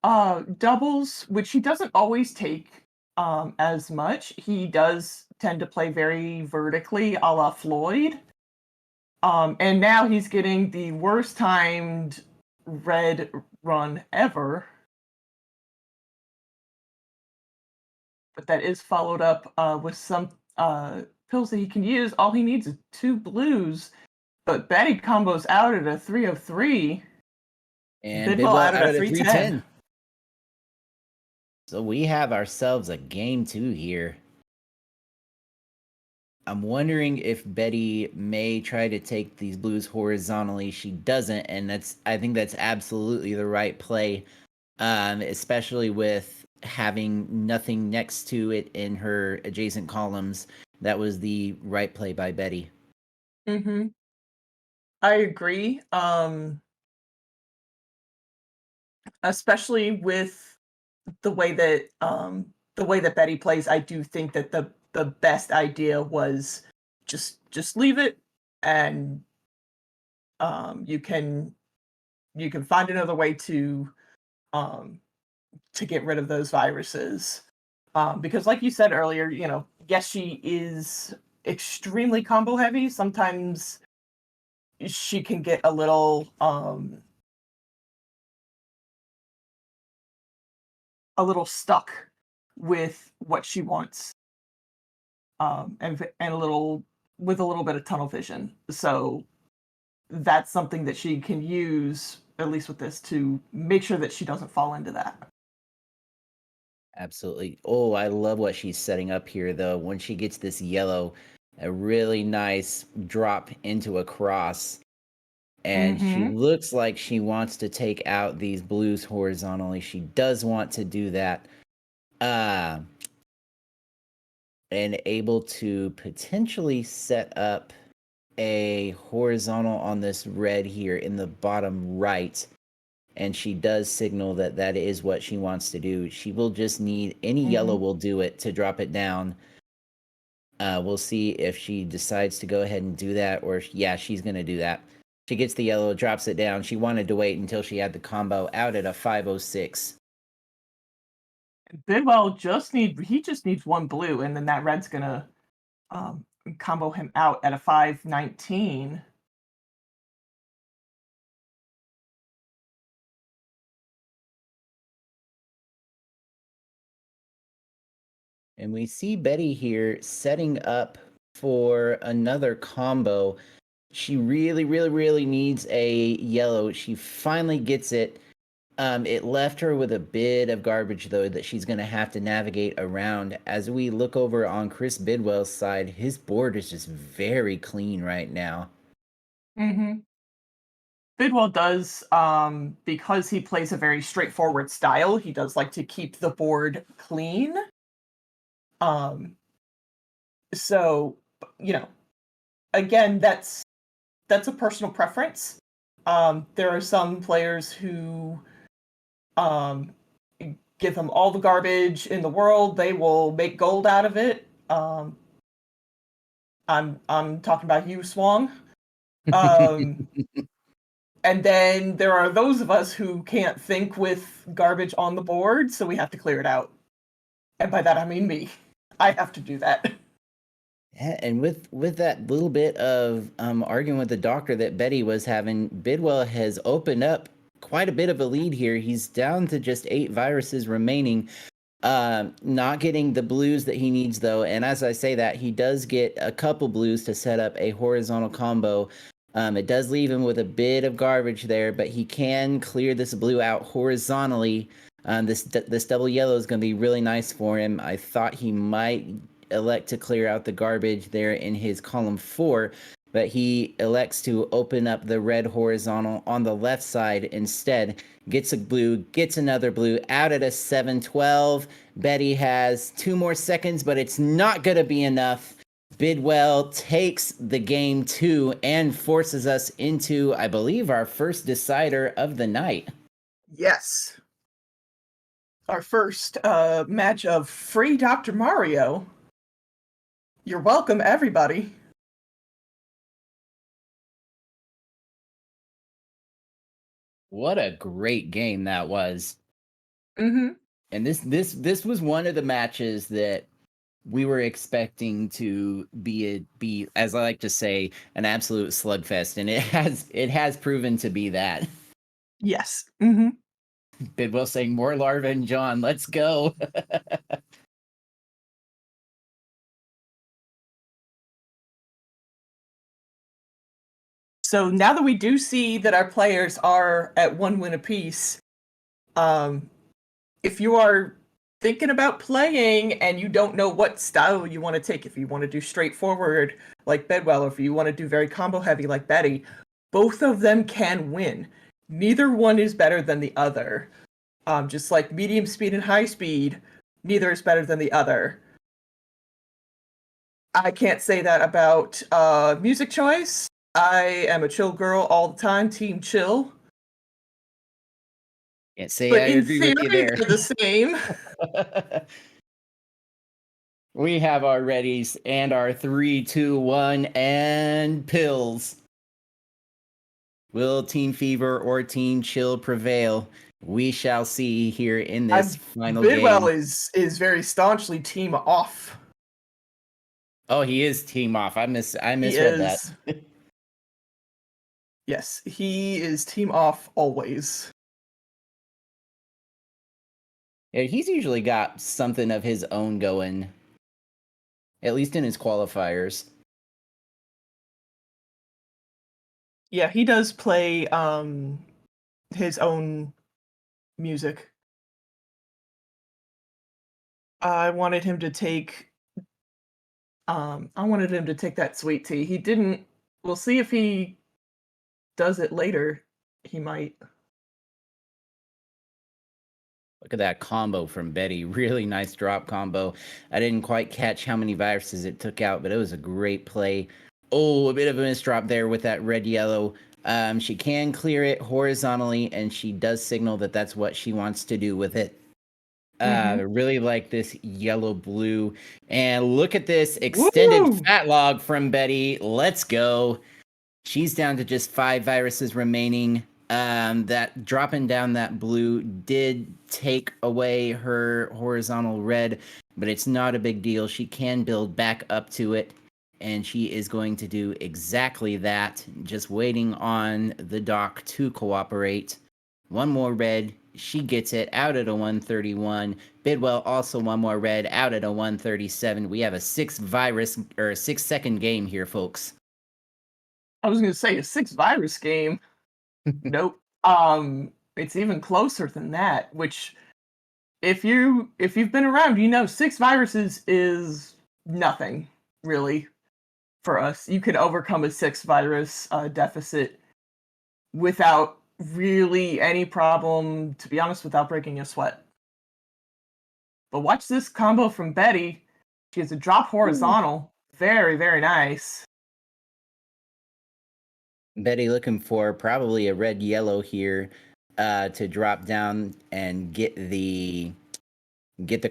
doubles, which he doesn't always take as much. He does tend to play very vertically, a la Floyd. And now he's getting the worst timed red run ever. But that is followed up with some pills that he can use. All he needs is 2 blues. But Betty combos out at a 303. And Bidwell out at a 310. So we have ourselves a game 2 here. I'm wondering if Betty may try to take these blues horizontally. She doesn't, and I think that's absolutely the right play, especially with having nothing next to it in her adjacent columns. That was the right play by Betty. Mm-hmm. I agree. Especially with the way that Betty plays, I do think that the best idea was just leave it, and you can find another way to get rid of those viruses. Because like you said earlier, yes, she is extremely combo heavy. Sometimes she can get a little stuck with what she wants, and a little bit of tunnel vision. So that's something that she can use, at least with this, to make sure that she doesn't fall into that. Absolutely. Oh, I love what she's setting up here, though. When she gets this yellow, a really nice drop into a cross. And she looks like she wants to take out these blues horizontally. She does want to do that. And able to potentially set up a horizontal on this red here in the bottom right. And she does signal that that is what she wants to do. She will just need any yellow will do it to drop it down. We'll see if she decides to go ahead and do that, or yeah, she's going to do that. She gets the yellow, drops it down. She wanted to wait until she had the combo out at a 506. Bidwell just needs 1 blue, and then that red's gonna combo him out at a 519. And we see Betty here setting up for another combo. She really, really, really needs a yellow. She finally gets it. It left her with a bit of garbage, though, that she's going to have to navigate around. As we look over on Chris Bidwell's side, his board is just very clean right now. Bidwell does, because he plays a very straightforward style, he does like to keep the board clean. So, again, that's a personal preference. There are some players who give them all the garbage in the world. They will make gold out of it. I'm talking about you, Swang. And then there are those of us who can't think with garbage on the board, so we have to clear it out. And by that I mean me. I have to do that. Yeah, and with that little bit of arguing with the doctor that Betty was having, Bidwell has opened up quite a bit of a lead here. He's down to just 8 viruses remaining. Not getting the blues that he needs, though. And as I say that, he does get a couple blues to set up a horizontal combo. It does leave him with a bit of garbage there, but he can clear this blue out horizontally. This double yellow is going to be really nice for him. I thought he might elect to clear out the garbage there in his column 4, but he elects to open up the red horizontal on the left side instead. Gets a blue, gets another blue, out at a 7-12. Betty has 2 more seconds, but it's not going to be enough. Bidwell takes the game 2 and forces us into, I believe, our first decider of the night. Yes. Our first match of Free Dr. Mario. You're welcome, everybody. What a great game that was. Mm-hmm. And this was one of the matches that we were expecting to be, as I like to say, an absolute slugfest, and it has proven to be that. Yes. Mm-hmm. Bidwell saying more larva and John, let's go. So now that we do see that our players are at 1 win apiece, if you are thinking about playing and you don't know what style you want to take, if you want to do straightforward like Bedwell, or if you want to do very combo heavy like Betty, both of them can win. Neither one is better than the other. Just like medium speed and high speed, neither is better than the other. I can't say that about music choice. I am a chill girl all the time, team chill. Can't say But I in agree theory, with you there. they're the same. We have our readies and our 3, 2, 1, and pills. Will Team Fever or Team Chill prevail? We shall see here in this final Bidwell game. is very staunchly team off. Oh, he is team off. I misread that. Yes, he is team off always. Yeah, he's usually got something of his own going, at least in his qualifiers. Yeah, he does play his own music. I wanted him to take that sweet tea. He didn't. We'll see if he does it later. He might. Look at that combo from Betty. Really nice drop combo. I didn't quite catch how many viruses it took out, but it was a great play. Oh, a bit of a misdrop there with that red-yellow. She can clear it horizontally, and she does signal that that's what she wants to do with it. Really like this yellow-blue. And look at this extended fat log from Betty. Let's go. She's down to just 5 viruses remaining. That dropping down that blue did take away her horizontal red, but it's not a big deal. She can build back up to it, and she is going to do exactly that. Just waiting on the dock to cooperate. 1 more red. She gets it out at a 131. Bidwell also 1 more red out at a 137. We have a 6-second game here, folks. I was going to say a 6-virus game. Nope. It's even closer than that, which if you've been around, you know 6 viruses is nothing really for us. You can overcome a 6-virus deficit without really any problem, to be honest, without breaking a sweat. But watch this combo from Betty. She has a drop horizontal. Very, very nice. Betty looking for probably a red-yellow here to drop down and get the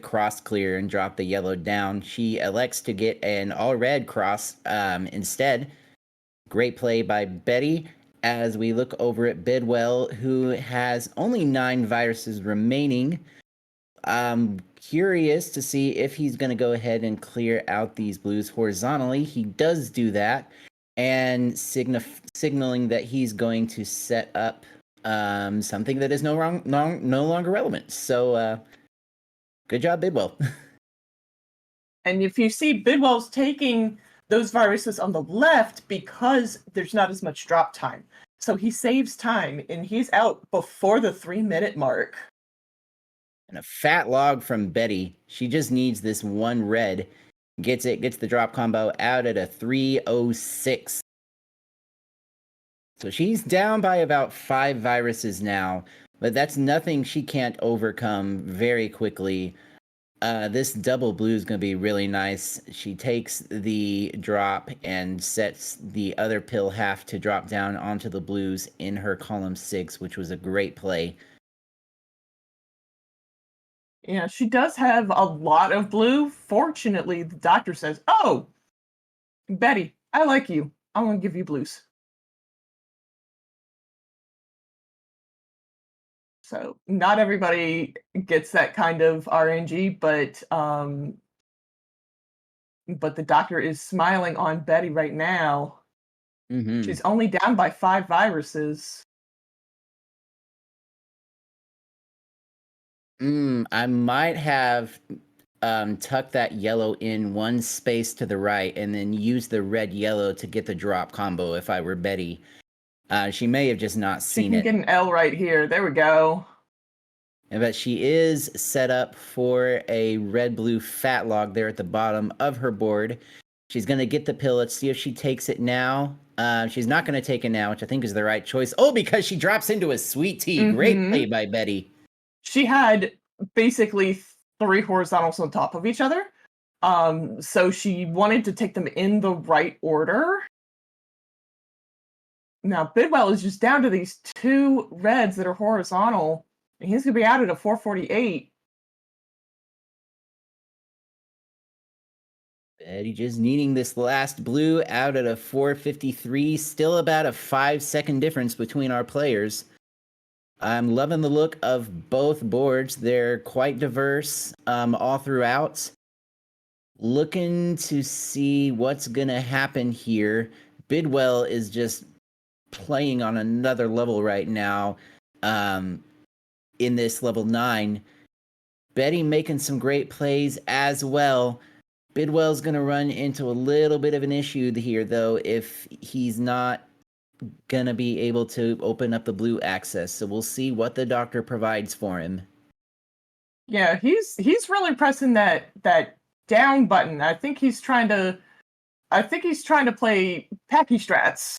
cross clear and drop the yellow down. She elects to get an all-red cross instead. Great play by Betty. As we look over at Bidwell, who has only 9 viruses remaining. I'm curious to see if he's going to go ahead and clear out these blues horizontally. He does do that, and signaling that he's going to set up something that is no longer relevant. So good job, Bidwell. And if you see, Bidwell's taking those viruses on the left because there's not as much drop time. So he saves time, and he's out before the 3-minute mark. And a fat log from Betty. She just needs this one red. Gets the drop combo out at a 306. So she's down by about 5 viruses now, but that's nothing she can't overcome very quickly. This double blue is going to be really nice. She takes the drop and sets the other pill half to drop down onto the blues in her column 6, which was a great play. Yeah, she does have a lot of blue. Fortunately, the doctor says, "Oh, Betty, I like you. I'm going to give you blues." So not everybody gets that kind of RNG, but the doctor is smiling on Betty right now. Mm-hmm. She's only down by 5 viruses. I might have tucked that yellow in one space to the right and then use the red yellow to get the drop combo if I were Betty. She may have just not She seen can it. get an L right here. There we go. But she is set up for a red-blue fat log there at the bottom of her board. She's going to get the pill. Let's see if she takes it now. She's not going to take it now, which I think is the right choice. Oh, because she drops into a sweet tea. Great play by Betty. She had basically 3 horizontals on top of each other. So she wanted to take them in the right order. Now, Bidwell is just down to these 2 reds that are horizontal. And he's going to be out at a 448. Betty just needing this last blue out at a 453. Still about a 5-second difference between our players. I'm loving the look of both boards. They're quite diverse all throughout. Looking to see what's going to happen here. Bidwell is just playing on another level right now in this level 9. Betty making some great plays as well. Bidwell's going to run into a little bit of an issue here, though, if he's not going to be able to open up the blue access. So we'll see what the doctor provides for him. Yeah, he's really pressing that down button. I think he's trying to play Packy strats.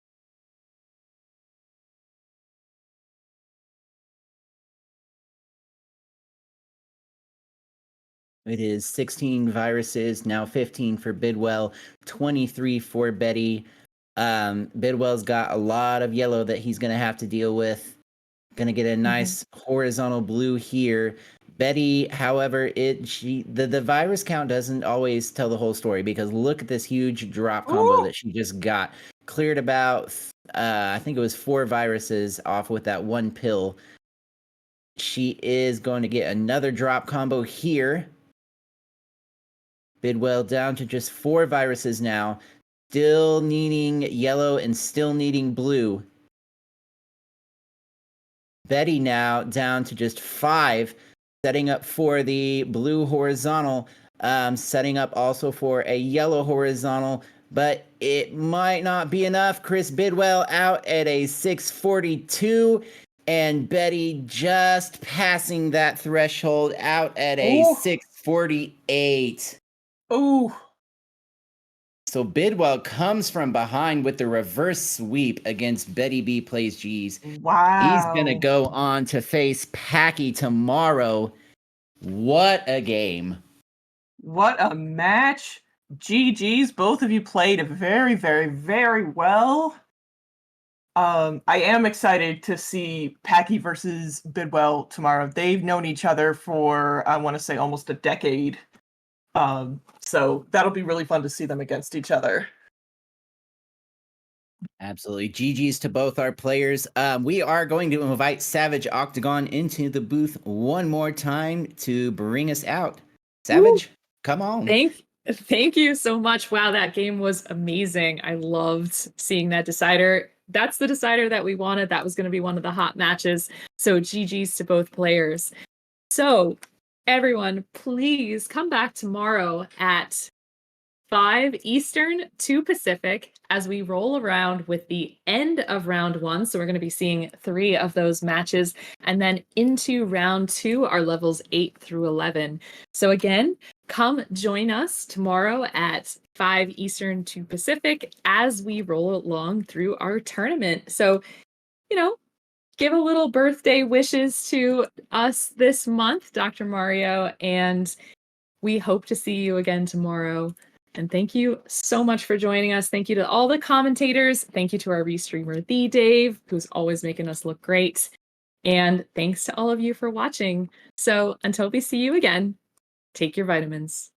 It is 16 viruses, now 15 for Bidwell, 23 for Betty. Bidwell's got a lot of yellow that he's going to have to deal with. Going to get a nice horizontal blue here. Betty, however, the virus count doesn't always tell the whole story, because look at this huge drop combo that she just got. Cleared about, I think it was 4 viruses off with that one pill. She is going to get another drop combo here. Bidwell down to just 4 viruses now. Still needing yellow and still needing blue. Betty now down to just 5. Setting up for the blue horizontal. Setting up also for a yellow horizontal. But it might not be enough. Chris Bidwell out at a 642. And Betty just passing that threshold out at a 648. Ooh. So Bidwell comes from behind with the reverse sweep against BettyBplaysGs. Wow. He's going to go on to face Packy tomorrow. What a game. What a match. GG's. Both of you played very, very, very well. I am excited to see Packy versus Bidwell tomorrow. They've known each other for, I want to say, almost a decade. So that'll be really fun to see them against each other. Absolutely. GG's to both our players. We are going to invite Savage Octagon into the booth one more time to bring us out. Savage, come on. Thank you so much. Wow, that game was amazing. I loved seeing that decider. that's the decider that we wanted. That was going to be one of the hot matches. So GG's to both players. So everyone, please come back tomorrow at 5 Eastern, 2 Pacific, as we roll around with the end of round 1. So we're going to be seeing 3 of those matches. And then into round 2 are levels 8 through 11. So again, come join us tomorrow at 5 Eastern, 2 Pacific, as we roll along through our tournament. So, give a little birthday wishes to us this month, Dr. Mario, and we hope to see you again tomorrow. And thank you so much for joining us. Thank you to all the commentators. Thank you to our restreamer, The Dave, who's always making us look great. And thanks to all of you for watching. So until we see you again, take your vitamins.